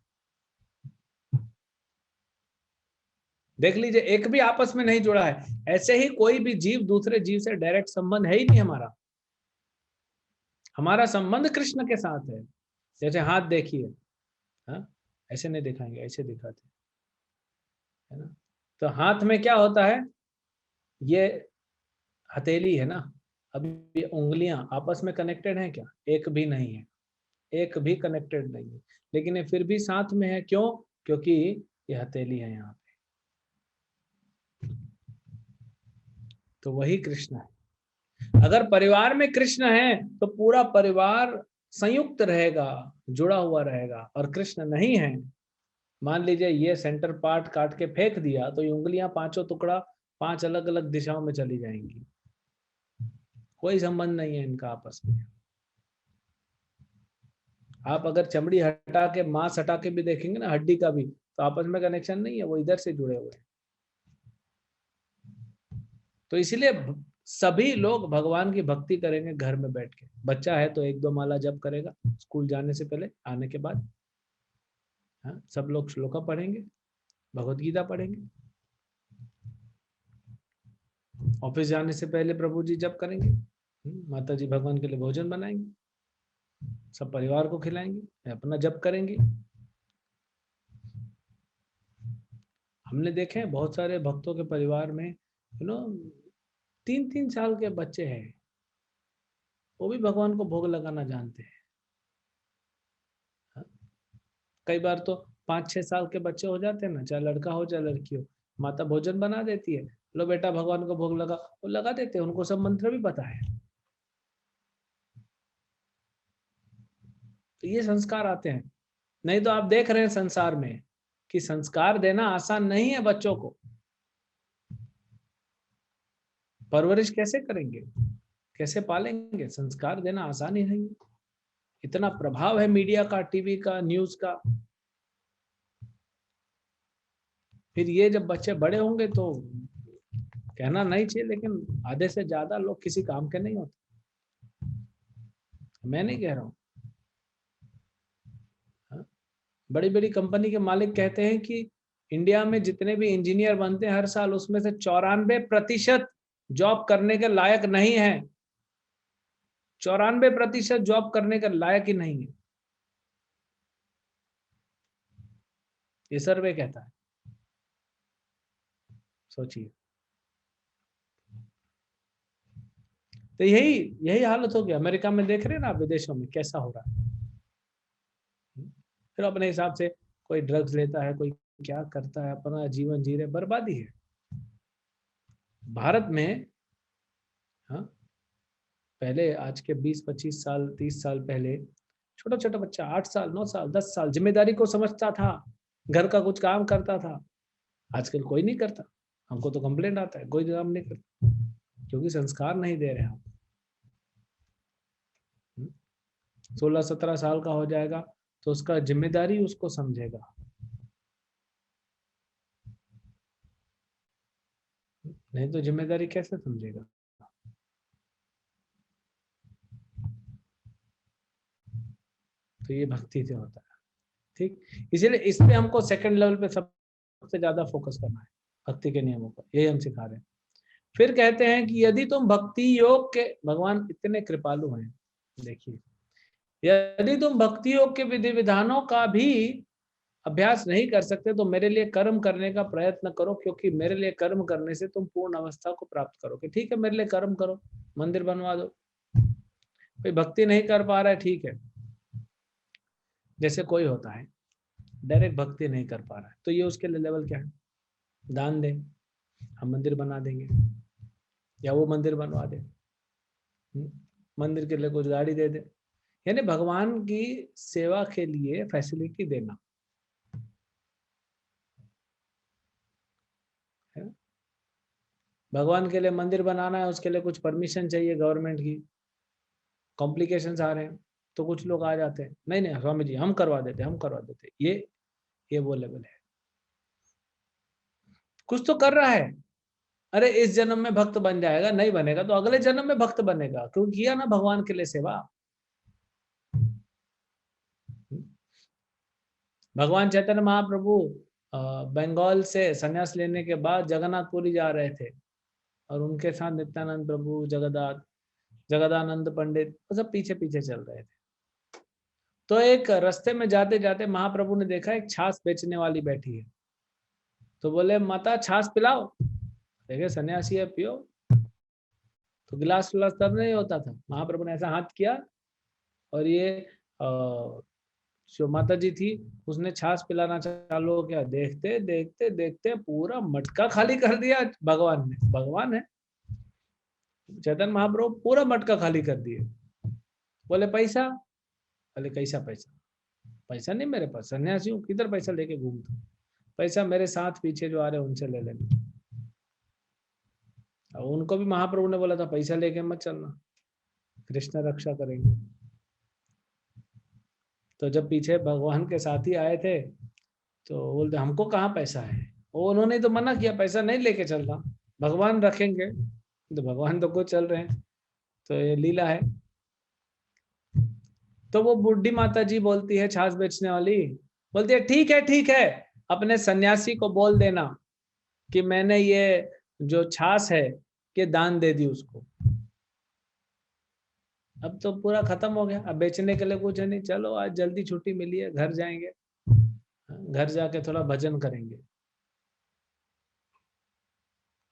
देख लीजिए, एक भी आपस में नहीं जुड़ा है। ऐसे ही कोई भी जीव दूसरे जीव से डायरेक्ट संबंध है ही नहीं हमारा। हमारा संबंध कृष्ण के साथ है। जैसे हाथ देखिए, ऐसे नहीं दिखाएंगे, ऐसे दिखाते है ना। तो हाथ में क्या होता है? ये हथेली है ना। अब ये उंगलियां आपस में कनेक्टेड हैं क्या? एक भी नहीं है, एक भी कनेक्टेड नहीं है, लेकिन ये फिर भी साथ में है। क्यों? क्योंकि ये हथेली है यहाँ पे। तो वही कृष्ण है। अगर परिवार में कृष्ण है तो पूरा परिवार संयुक्त रहेगा, जुड़ा हुआ रहेगा। और कृष्ण नहीं है, मान लीजिए ये सेंटर पार्ट काट के फेंक दिया, तो ये उंगलियां पांचों टुकड़ा 5 अलग अलग दिशाओं में चली जाएंगी। कोई संबंध नहीं है इनका आपस में। आप अगर चमड़ी हटा के, मांस हटा के भी देखेंगे ना, हड्डी का भी, तो आपस में कनेक्शन नहीं है, वो इधर से जुड़े हुए हैं। तो इसीलिए सभी लोग भगवान की भक्ति करेंगे घर में बैठ के। बच्चा है तो 1-2 माला जप करेगा स्कूल जाने से पहले, आने के बाद सब लोग श्लोका पढ़ेंगे, भगवत गीता पढ़ेंगे। ऑफिस जाने से पहले प्रभु जी जप करेंगे, माता जी भगवान के लिए भोजन बनाएंगे, सब परिवार को खिलाएंगे, अपना जप करेंगे। हमने देखे हैं बहुत सारे भक्तों के परिवार में 3-3 साल के बच्चे हैं, वो भी भगवान को भोग लगाना जानते हैं। कई बार तो 5-6 साल के बच्चे हो जाते हैं ना, चाहे लड़का हो चाहे लड़की हो, माता भोजन बना देती है, लो बेटा भगवान को भोग लगा, वो लगा देते हैं, उनको सब मंत्र भी पता है। तो ये संस्कार आते हैं। नहीं तो आप देख रहे हैं संसार में कि संस्कार देना आसान नहीं है। बच्चों को परवरिश कैसे करेंगे, कैसे पालेंगे? संस्कार देना आसान ही नहीं है। इतना प्रभाव है मीडिया का, टीवी का, न्यूज का। फिर ये जब बच्चे बड़े होंगे तो कहना नहीं चाहिए, लेकिन आधे से ज्यादा लोग किसी काम के नहीं होते। मैं नहीं कह रहा हूँ। बड़ी बड़ी कंपनी के मालिक कहते हैं कि इंडिया में जितने भी इंजीनियर बनते हैं हर साल, उसमें से 94% जॉब करने के लायक नहीं है। 94% जॉब करने के लायक ही नहीं है, ये सर्वे कहता है। सोचिए, तो यही हालत हो गया। अमेरिका में देख रहे हैं ना, विदेशों में कैसा हो रहा है। फिर अपने हिसाब से कोई ड्रग्स लेता है, कोई क्या करता है, अपना जीवन जी रहे, बर्बादी है। भारत में हाँ, पहले आज के 20-25 साल 30 साल पहले छोटा छोटा बच्चा 8 साल 9 साल 10 साल जिम्मेदारी को समझता था, घर का कुछ काम करता था। आजकल कोई नहीं करता। हमको तो कंप्लेंट आता है, कोई काम नहीं करता, क्योंकि संस्कार नहीं दे रहे हम। 16-17 साल का हो जाएगा तो उसका जिम्मेदारी उसको समझेगा। नहीं तो जिम्मेदारी कैसे समझेगा। तो ये भक्ति से होता है, ठीक। इसीलिए इस पे हमको सेकंड लेवल पे सबसे ज्यादा फोकस करना है, भक्ति के नियमों पर। यही हम सिखा रहे हैं। फिर कहते हैं कि यदि तुम भक्ति योग के, भगवान इतने कृपालु हैं, देखिए, यदि तुम भक्ति योग के विधि विधानों का भी अभ्यास नहीं कर सकते तो मेरे लिए कर्म करने का प्रयत्न करो, क्योंकि मेरे लिए कर्म करने से तुम पूर्ण अवस्था को प्राप्त करोगे। ठीक है, मेरे लिए कर्म करो, मंदिर बनवा दो। कोई भक्ति नहीं कर पा रहा है, ठीक है, जैसे कोई होता है डायरेक्ट भक्ति नहीं कर पा रहा है, तो ये उसके लिए लेवल क्या है, दान दे, हम मंदिर बना देंगे, या वो मंदिर बनवा दे, मंदिर के लिए कुछ गाड़ी दे दे। यानी भगवान की सेवा के लिए फैसिलिटी देना है। भगवान के लिए मंदिर बनाना है, उसके लिए कुछ परमिशन चाहिए गवर्नमेंट की, कॉम्प्लिकेशंस आ रहे हैं, तो कुछ लोग आ जाते हैं, नहीं नहीं स्वामी जी हम करवा देते, हम करवा देते। ये वो लेवल है। कुछ तो कर रहा है, अरे इस जन्म में भक्त बन जाएगा, नहीं बनेगा तो अगले जन्म में भक्त बनेगा, क्यों किया ना भगवान के लिए सेवा। भगवान चैतन्य महाप्रभु बंगाल से संन्यास लेने के बाद जगन्नाथपुरी जा रहे थे, और उनके साथ नित्यानंद प्रभु, जगदानंद पंडित, सब पीछे पीछे चल रहे थे। तो एक रास्ते में जाते जाते महाप्रभु ने देखा एक छाछ बेचने वाली बैठी है, तो बोले माता छाछ पिलाओ। देखे सन्यासी है, पियो। तो गिलास विलास तब नहीं होता था, महाप्रभु ने ऐसा हाथ किया, और ये जो माता जी थी उसने छाछ पिलाना चालू किया। देखते देखते देखते पूरा मटका खाली कर दिया भगवान ने। भगवान है चैतन्य महाप्रभु, पूरा मटका खाली कर दिए। बोले पैसा? बोले कैसा पैसा? पैसा नहीं मेरे पास, सन्यासी हूँ, किधर पैसा लेके घूमता? पैसा मेरे साथ पीछे जो आ रहे उनसे ले लेना। और उनको भी महाप्रभु ने बोला था पैसा लेके मत चलना, कृष्ण रक्षा करेंगे। तो जब पीछे भगवान के साथी आए थे तो बोलते हमको कहाँ पैसा है, वो उन्होंने तो मना किया पैसा नहीं लेके चलना, भगवान रखेंगे। तो भगवान तो खुद चल रहे हैं, तो ये लीला है। तो वो बुढ़ी माता जी बोलती है, छाछ बेचने वाली बोलती है ठीक है अपने सन्यासी को बोल देना कि मैंने ये जो छाछ है कि दान दे दी उसको। अब तो पूरा खत्म हो गया, अब बेचने के लिए कुछ है नहीं। चलो आज जल्दी छुट्टी मिली है, घर जाएंगे, घर जाके थोड़ा भजन करेंगे।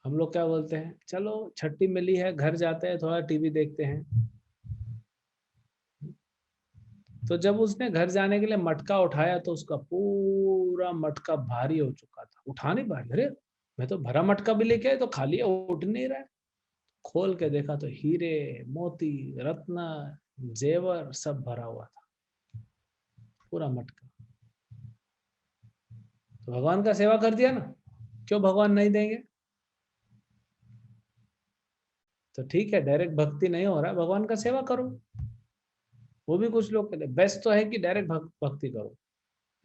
हम लोग क्या बोलते हैं, चलो छुट्टी मिली है, घर जाते हैं, थोड़ा टीवी देखते हैं। तो जब उसने घर जाने के लिए मटका उठाया तो उसका पूरा मटका भारी हो चुका था, उठा नहीं पाया। अरे मैं तो भरा मटका भी लेके आया, तो खाली है, उठ नहीं रहा है। खोल के देखा तो हीरे मोती रत्न जेवर सब भरा हुआ था, पूरा मटका। तो भगवान का सेवा कर दिया ना, क्यों भगवान नहीं देंगे? तो ठीक है, डायरेक्ट भक्ति नहीं हो रहा, भगवान का सेवा करो। वो भी कुछ लोग कहते हैं बेस्ट तो है कि डायरेक्ट भक्ति करो,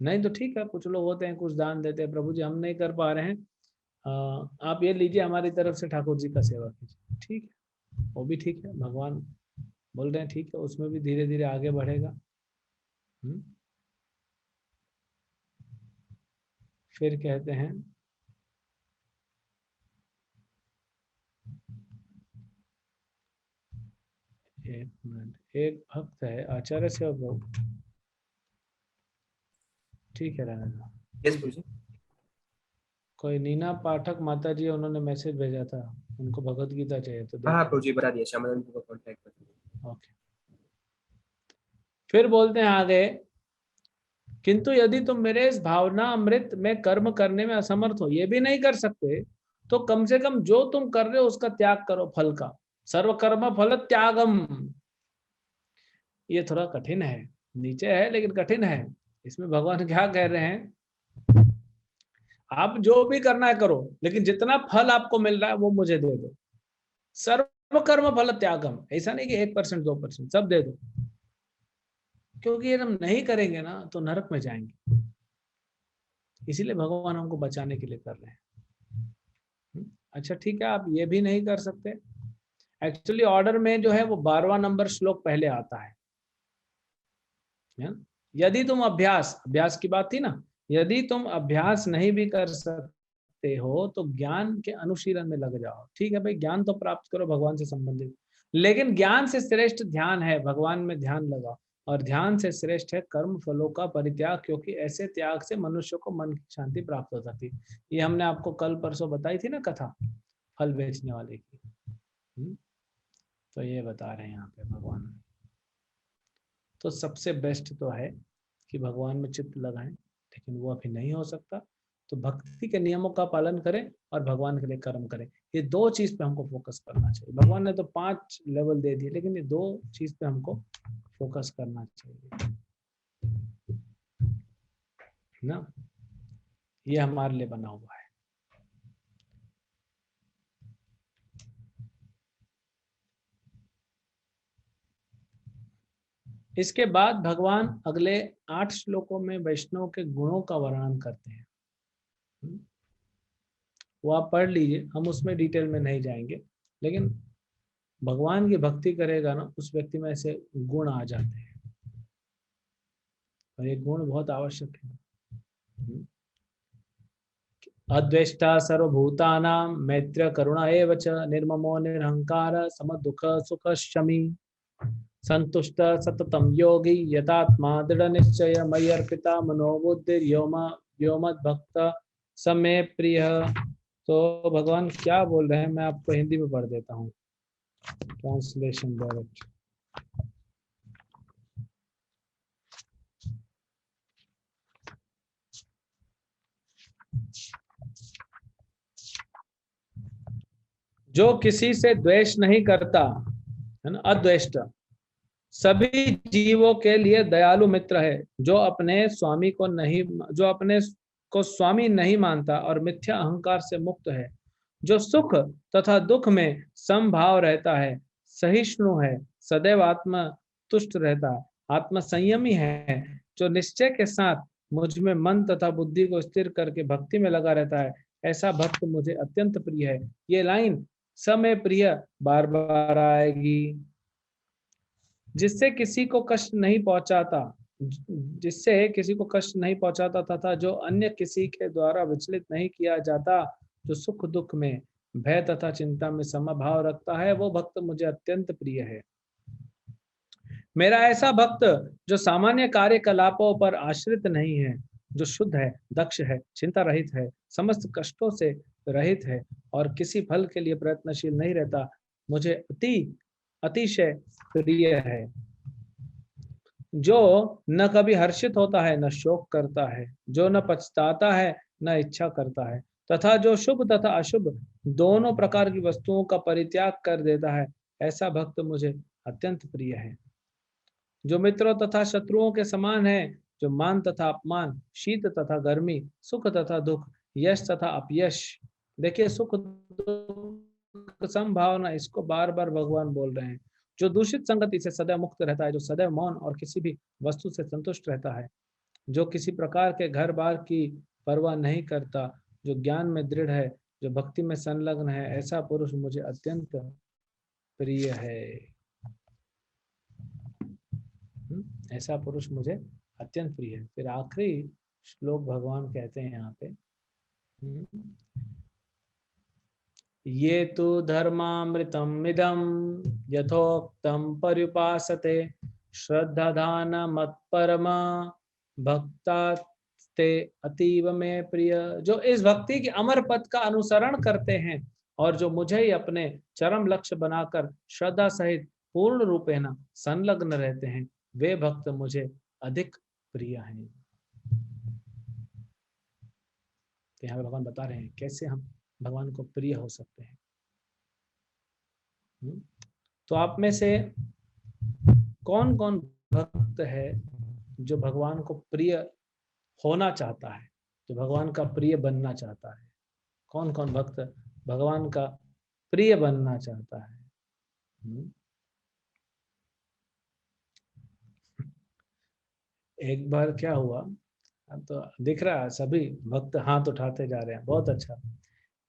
नहीं तो ठीक है, कुछ लोग होते हैं कुछ दान देते हैं, प्रभु जी हम नहीं कर पा रहे हैं, आप ये लीजिए हमारी तरफ से ठाकुर जी का सेवा कीजिए, ठीक है, वो भी ठीक है, भगवान बोल रहे हैं ठीक है, उसमें भी धीरे धीरे आगे बढ़ेगा। फिर कहते हैं एक मिनट, एक भक्त है आचार्य सेवा प्रभु, ठीक है रहने दो। यस प्रभु जी। कोई नीना पाठक माता जी उन्होंने मैसेज भेजा था, उनको भगवत गीता चाहिए तो हाँ देखो। प्रभु जी बता दिया, श्यामानंद को कांटेक्ट कर दिया। ओके। फिर बोलते हैं आगे, किंतु यदि तुम मेरे इस भावना अमृत में कर्म करने में असमर्थ हो, ये भी नहीं कर सकते, तो कम से कम जो तुम कर रहे हो उसका त्याग करो, फल का। सर्व कर्म फल त्यागम, ये थोड़ा कठिन है, नीचे है लेकिन कठिन है। इसमें भगवान क्या कह रहे हैं, आप जो भी करना है करो, लेकिन जितना फल आपको मिल रहा है वो मुझे दे दो। सर्व कर्म फल त्यागम, ऐसा नहीं कि 1% 2%, सब दे दो, क्योंकि ये हम नहीं करेंगे ना तो नरक में जाएंगे। इसीलिए भगवान हमको बचाने के लिए कर रहे हैं। अच्छा ठीक है, आप ये भी नहीं कर सकते। एक्चुअली ऑर्डर में जो है वो 12वां नंबर श्लोक पहले आता है। यदि तुम अभ्यास की बात थी ना, यदि तुम अभ्यास नहीं भी कर सकते हो तो ज्ञान के अनुशीलन में लग जाओ। ठीक है भाई, ज्ञान तो प्राप्त करो भगवान से संबंधित, लेकिन ज्ञान से श्रेष्ठ ध्यान है, भगवान में ध्यान लगाओ। और ध्यान से श्रेष्ठ है कर्म फलों का परित्याग, क्योंकि ऐसे त्याग से मनुष्य को मन की शांति प्राप्त हो सकती है। ये हमने आपको कल परसों बताई थी ना कथा, फल बेचने वाले की। तो ये बता रहे हैं यहाँ पे भगवान। तो सबसे बेस्ट तो है कि भगवान में चित्त लगाएं, लेकिन वो अभी नहीं हो सकता, तो भक्ति के नियमों का पालन करें और भगवान के लिए कर्म करें। ये 2 चीज पे हमको फोकस करना चाहिए। भगवान ने तो 5 लेवल दे दिए, लेकिन ये 2 चीज पे हमको फोकस करना चाहिए ना, ये हमारे लिए बना हुआ है। इसके बाद भगवान अगले 8 श्लोकों में वैष्णव के गुणों का वर्णन करते हैं। वो आप पढ़ लीजिए, हम उसमें डिटेल में नहीं जाएंगे, लेकिन भगवान की भक्ति करेगा ना उस व्यक्ति में ऐसे गुण आ जाते हैं, और ये गुण बहुत आवश्यक है। अद्वेष्टा सर्वभूतानां, मैत्र करुणा एव च, निर्ममो निरहंकार, समदुःख सुख शमी, संतुष्ट सततम योगी, यतात्मा दृढ़ निश्चय, मयि अर्पिता मनोबुद्धिर्यो मद्भक्त समे प्रिय। तो भगवान क्या बोल रहे हैं, मैं आपको हिंदी में पढ़ देता हूँ, ट्रांसलेशन डायरेक्ट। जो किसी से द्वेष नहीं करता है ना, अद्वेष्ट, सभी जीवों के लिए दयालु मित्र है, जो अपने को स्वामी नहीं मानता और मिथ्या अहंकार से मुक्त है, जो सुख तथा दुख में समभाव रहता है, सहिष्णु है, सदैव आत्मा तुष्ट रहता है, आत्म संयमी है, जो निश्चय के साथ मुझ में मन तथा बुद्धि को स्थिर करके भक्ति में लगा रहता है, ऐसा भक्त मुझे अत्यंत प्रिय है। ये लाइन समय प्रिय बार बार आएगी। जिससे किसी को कष्ट नहीं पहुंचाता तथा जो अन्य किसी के द्वारा विचलित नहीं किया जाता, जो सुख दुख में, भय तथा चिंता में समभाव रखता है, वो भक्त मुझे अत्यंत प्रिय है। मेरा ऐसा भक्त जो सामान्य कार्यकलापों पर आश्रित नहीं है, जो शुद्ध है, दक्ष है, चिंता रहित है, समस्त कष्टों से रहित है और किसी फल के लिए प्रयत्नशील नहीं रहता, मुझे अतिशय प्रिय है। जो न कभी हर्षित होता है न शोक करता है, जो न पछताता है न इच्छा करता है, तथा जो शुभ तथा अशुभ दोनों प्रकार की वस्तुओं का परित्याग कर देता है, ऐसा भक्त मुझे अत्यंत प्रिय है। जो मित्रों तथा शत्रुओं के समान है, जो मान तथा अपमान, शीत तथा गर्मी, सुख तथा दुख, यश तथा अपयश। देखिए सुख दुख संभावना, इसको बार बार भगवान बोल रहे हैं। जो दूषित संगति से सदैव मुक्त रहता है, जो सदैव मौन और किसी भी वस्तु से संतुष्ट रहता है, जो किसी प्रकार के घर बार की परवाह नहीं करता, जो ज्ञान में दृढ़ है, जो भक्ति में संलग्न है, ऐसा पुरुष मुझे अत्यंत प्रिय है। ऐसा पुरुष मुझे अत्यंत प्रिय है। फिर आखिरी श्लोक भगवान कहते हैं यहाँ पे, ये तो धर्मामृतम इदम यथोक्तम पर्युपासते श्रद्धाधान मत्परमा भक्तास्ते अतीव में प्रिय। जो इस भक्ति के अमर पद का अनुसरण करते हैं और जो मुझे ही अपने चरम लक्ष्य बनाकर श्रद्धा सहित पूर्ण रूपेण संलग्न रहते हैं, वे भक्त मुझे अधिक प्रिय हैं। तो यहाँ भगवान बता रहे हैं कैसे हम भगवान को प्रिय हो सकते हैं। तो आप में से कौन कौन भक्त है जो भगवान को प्रिय होना चाहता है, जो भगवान का प्रिय बनना चाहता है? कौन कौन भक्त भगवान का प्रिय बनना चाहता है? एक बार क्या हुआ, तो दिख रहा है सभी भक्त हाथ उठाते जा रहे हैं, बहुत अच्छा।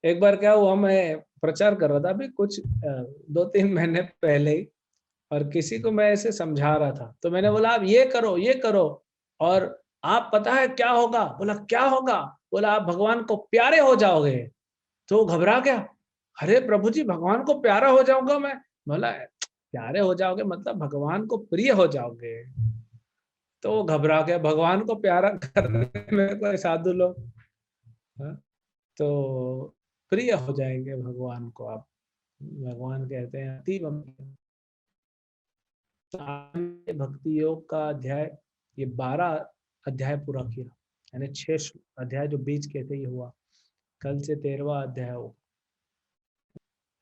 एक बार क्या हुआ, मैं प्रचार कर रहा था अभी कुछ 2-3 महीने पहले ही, और किसी को मैं ऐसे समझा रहा था, तो मैंने बोला आप ये करो और आप पता है क्या होगा? बोला क्या होगा? बोला आप भगवान को प्यारे हो जाओगे। तो घबरा गया, अरे प्रभु जी भगवान को प्यारा हो जाऊंगा मैं? बोला प्यारे हो जाओगे मतलब भगवान को प्रिय हो जाओगे। तो वो घबरा गया, भगवान को प्यारा करने में कोई साधु लोग, तो प्रिय हो जाएंगे भगवान को आप। भगवान कहते हैं अतीव भक्ति योग का अध्याय, ये 12 अध्याय पूरा किया, यानी 6 अध्याय जो बीच के थे ये हुआ, कल से 13वां अध्याय हो,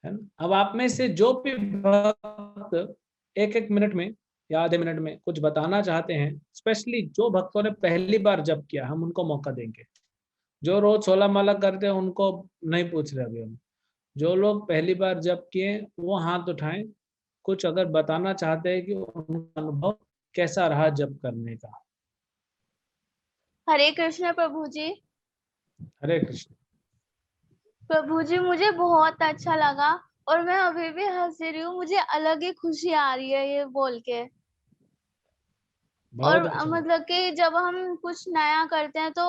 है ना। अब आप में से जो भी भक्त 1-1 मिनट में या आधे मिनट में कुछ बताना चाहते हैं, स्पेशली जो भक्तों ने पहली बार जप किया, हम उनको मौका देंगे। जो रोज 16 माला करते हैं उनको नहीं पूछ रहे अभी हम। जो लोग पहली बार जप किए वो हाथ उठाएं, कुछ अगर बताना चाहते हैं कि उनका अनुभव कैसा रहा जप करने का। हरे कृष्ण प्रभु जी। हरे कृष्ण। प्रभु जी मुझे बहुत अच्छा लगा और मैं अभी भी हंस रही हूँ, मुझे अलग ही खुशी आ रही है ये बोल के। और बहुत अच्छा। मतलब कि जब हम कुछ नया करते हैं तो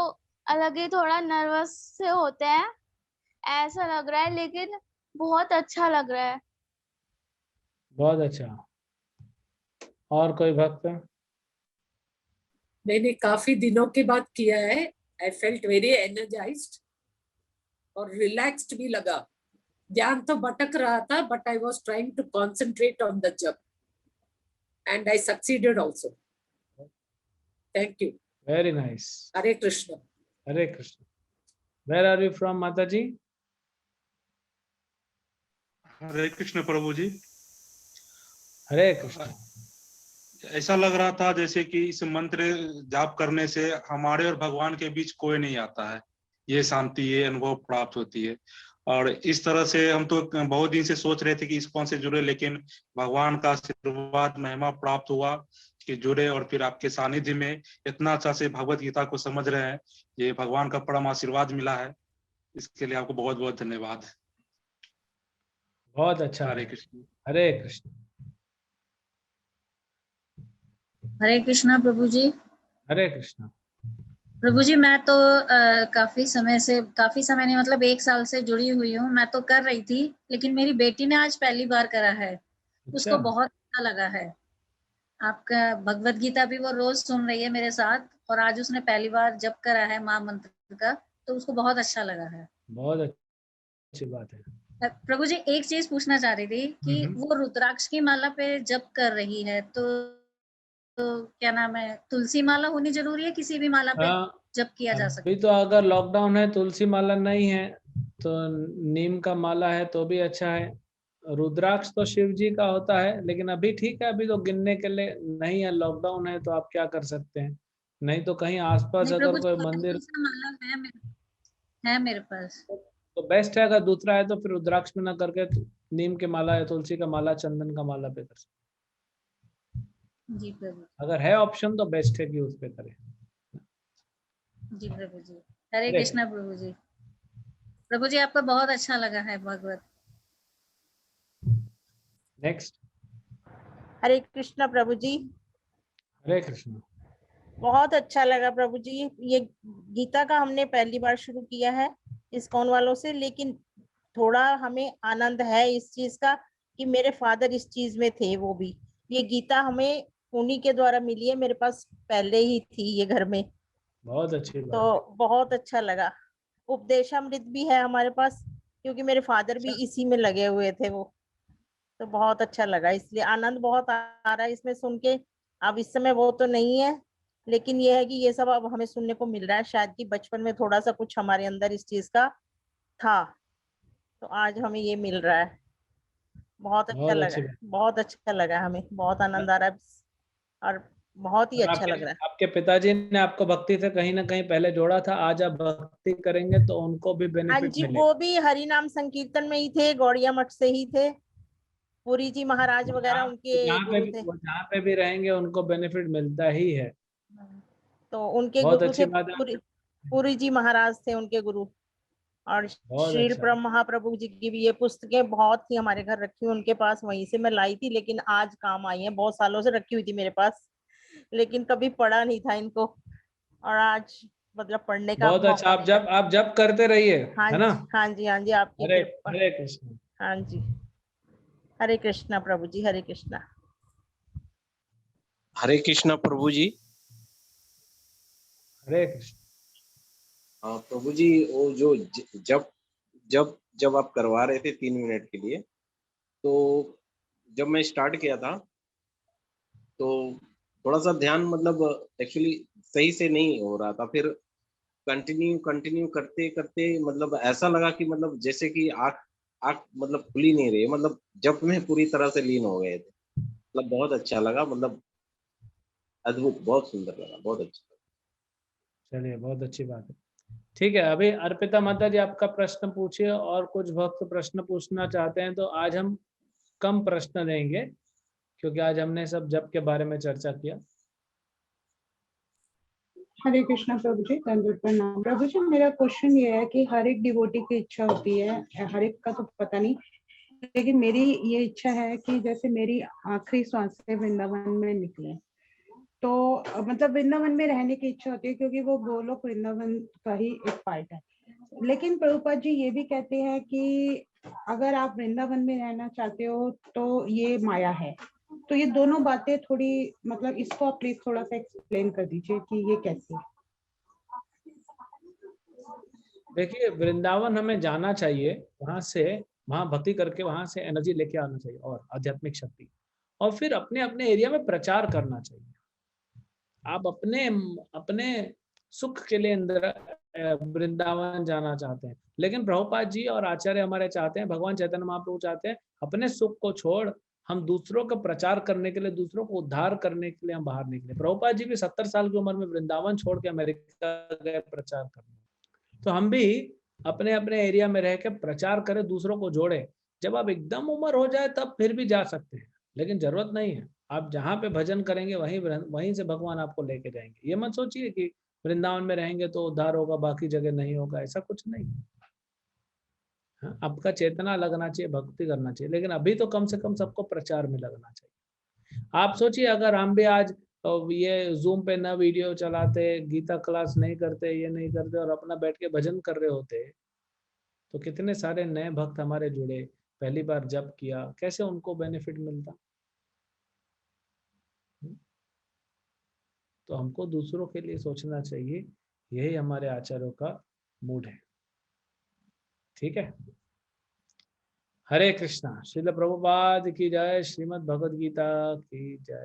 अलग ही थोड़ा नर्वस से होते हैं, ऐसा लग रहा है, लेकिन बहुत अच्छा लग रहा है। बहुत अच्छा। और कोई भक्त? मैंने काफी दिनों के बाद किया है। आई फेल्ट वेरी एनर्जाइज्ड और रिलैक्स्ड भी लगा। ध्यान तो भटक रहा था, but I was trying to concentrate on the jap and I succeeded also. Thank you. Very nice. Hare Krishna. Hare Krishna. Where are you from mata ji? हरे कृष्ण प्रभु जी। हरे कृष्ण। ऐसा लग रहा था जैसे कि इस मंत्र जाप करने से हमारे और भगवान के बीच कोई नहीं आता है, ये शांति, ये अनुभव प्राप्त होती है। और इस तरह से हम तो बहुत दिन से सोच रहे थे कि इस्कॉन से जुड़े, लेकिन भगवान का आशीर्वाद महिमा प्राप्त हुआ कि जुड़े, और फिर आपके सानिध्य में इतना अच्छा से भगवत गीता को समझ रहे हैं, ये भगवान का परम आशीर्वाद मिला है। इसके लिए आपको बहुत बहुत धन्यवाद। बहुत अच्छा। हरे कृष्ण। हरे कृष्ण। हरे कृष्णा प्रभु जी। हरे कृष्ण। प्रभु जी मैं तो काफी समय नहीं, मतलब 1 साल से जुड़ी हुई हूँ। मैं तो कर रही थी, लेकिन मेरी बेटी ने आज पहली बार करा है। उसको बहुत अच्छा लगा है। आपका भगवत गीता भी वो रोज सुन रही है मेरे साथ, और आज उसने पहली बार जप करा है माँ मंत्र का, तो उसको बहुत अच्छा लगा है। बहुत अच्छी बात है। प्रभु जी एक चीज पूछना चाह रही थी कि वो रुद्राक्ष की माला पे जप कर रही है, तो क्या नाम है, तुलसी माला होनी जरूरी है? किसी भी माला पे जप किया जा सकता है? अभी तो अगर लॉकडाउन है, तुलसी माला नहीं है तो नीम का माला है तो भी अच्छा है। रुद्राक्ष तो शिव जी का होता है, लेकिन अभी ठीक है, अभी तो गिनने के लिए नहीं है, लॉकडाउन है तो आप क्या कर सकते हैं। नहीं तो कहीं आसपास अगर कोई मंदिर माला है मेरे पास तो बेस्ट है। अगर दूसरा है तो फिर रुद्राक्ष में ना करके नीम के माला या तुलसी का माला, चंदन का माला पे कर सकते। जी प्रभु अगर है ऑप्शन तो बेस्ट है कि उस पे करें। जी प्रभु जी। हरे हरे कृष्णा प्रभु जी। प्रभु जी आपका बहुत अच्छा लगा है भगवत। नेक्स्ट। हरे कृष्णा प्रभु जी। हरे कृष्ण। बहुत अच्छा लगा प्रभु जी। ये गीता का हमने पहली बार शुरू किया है इस्कॉन वालों से, लेकिन थोड़ा हमें आनंद है इस चीज का कि मेरे फादर इस चीज में थे। वो भी ये गीता हमें उन्हीं के द्वारा मिली है, मेरे पास पहले ही थी ये घर में। बहुत अच्छी बात। तो बहुत अच्छा लगा। उपदेशामृत भी है हमारे पास, क्योंकि मेरे फादर भी इसी में लगे हुए थे वो। तो बहुत अच्छा लगा, इसलिए आनंद बहुत आ रहा है इसमें सुन के। अब इस समय वो तो नहीं है, लेकिन ये है कि ये सब अब हमें सुनने को मिल रहा है। शायद कि बचपन में थोड़ा सा कुछ हमारे अंदर इस चीज का था, तो आज हमें ये मिल रहा है। बहुत अच्छा बहुत लगा, अच्छी बात। बहुत अच्छा लगा, हमें बहुत आनंद आ रहा है और बहुत ही और अच्छा आपके लग रहा है। आपके पिताजी ने आपको भक्ति से कहीं ना कहीं पहले जोड़ा था, आज आप भक्ति करेंगे तो उनको भी हाँ बेनिफिट जी, मिलेगा। वो भी हरि नाम संकीर्तन में ही थे, गौड़िया मठ से ही थे। पुरी जी महाराज वगैरह उनके गुरु थे। जहाँ पे भी रहेंगे उनको बेनिफिट मिलता ही है। तो उनके बहुत गुरु अच्छी थे बात है। पुरी जी महाराज थे उनके गुरु। और बहुत श्रील अच्छा। ब्रह्म महाप्रभु जी की भी ये पुस्तकें बहुत थी हमारे घर रखी हुई उनके पास, वहीं से मैं लाई थी, लेकिन आज काम आई है। बहुत सालों से रखी हुई थी मेरे पास, लेकिन कभी पढ़ा नहीं था इनको, और आज मतलब पढ़ने का बहुत अच्छा। मौका मिला। आप जब करते रहिए, हाँ है ना। जी, हाँ जी, हाँ जी, आपकी हरे कृपा। हरे कृष्ण। हाँ जी, हरे कृष्णा प्रभु जी, हरे कृष्णा। हरे कृष्णा प्रभु जी। हरे कृष्ण। प्रभु जी, वो जो जब जब जब आप करवा रहे थे 3 मिनट के लिए, तो जब मैं स्टार्ट किया था तो थोड़ा सा ध्यान मतलब एक्चुअली सही से नहीं हो रहा था। फिर कंटिन्यू कंटिन्यू करते करते मतलब ऐसा लगा कि मतलब जैसे कि आँख आँख मतलब खुल ही नहीं रही, मतलब जब में पूरी तरह से लीन हो गए थे। मतलब बहुत अच्छा लगा, मतलब अद्भुत, बहुत सुंदर लगा, बहुत अच्छा लगा। चलिए, बहुत अच्छी बात है। ठीक है, अभी अर्पिता माता जी आपका प्रश्न पूछिए, और कुछ भक्त प्रश्न पूछना चाहते हैं तो आज हम कम प्रश्न देंगे, क्योंकि आज हमने सब जप के बारे में चर्चा किया। हरे कृष्णा प्रभु जी, दंडवत प्रणाम। प्रभु जी, मेरा क्वेश्चन ये है कि हर एक डिवोटी की इच्छा होती है, हर एक का तो पता नहीं, लेकिन मेरी ये इच्छा है कि जैसे मेरी आखिरी सांस से वृंदावन में निकले, तो मतलब वृंदावन में रहने की इच्छा होती है, क्योंकि वो गोलोक वृंदावन का ही एक पार्ट है। लेकिन प्रभुपाद जी ये भी कहते हैं कि अगर आप वृंदावन में रहना चाहते हो तो ये माया है। तो ये दोनों बातें थोड़ी मतलब इसको आप प्लीज थोड़ा सा एक्सप्लेन कर दीजिए कि ये कैसे। देखिए, वृंदावन हमें जाना चाहिए, वहां भक्ति करके वहां से एनर्जी लेके आना चाहिए और आध्यात्मिक शक्ति, और फिर अपने अपने एरिया में प्रचार करना चाहिए। आप अपने अपने सुख के लिए अंदर वृंदावन जाना चाहते हैं, लेकिन प्रभुपाद जी और आचार्य हमारे चाहते हैं, भगवान चैतन्य महाप्रभु चाहते हैं, अपने सुख को छोड़ हम दूसरों का प्रचार करने के लिए, दूसरों को उद्धार करने के लिए हम बाहर निकले। प्रभुपाद जी भी 70 साल की उम्र में वृंदावन छोड़ के अमेरिका गए प्रचार करने। तो हम भी अपने अपने एरिया में रह के प्रचार करें, दूसरों को जोड़े। जब आप एकदम उम्र हो जाए तब फिर भी जा सकते हैं, लेकिन जरूरत नहीं है। आप जहाँ पे भजन करेंगे वहीं से भगवान आपको लेके जाएंगे। ये मत सोचिए कि वृंदावन में रहेंगे तो उद्धार होगा, बाकी जगह नहीं होगा, ऐसा कुछ नहीं। हाँ, आपका चेतना लगना चाहिए, भक्ति करना चाहिए, लेकिन अभी तो कम से कम सबको प्रचार में लगना चाहिए। आप सोचिए, अगर हम भी आज ये जूम पे ना वीडियो चलाते, गीता क्लास नहीं करते, ये नहीं करते, और अपना बैठ के भजन कर रहे होते, तो कितने सारे नए भक्त हमारे जुड़े, पहली बार जप किया, कैसे उनको बेनिफिट मिलता। तो हमको दूसरों के लिए सोचना चाहिए, यही हमारे आचार्यों का मूड है। ठीक है। हरे कृष्णा। श्रील प्रभुपाद की जय। श्रीमद् भगवद गीता की जय।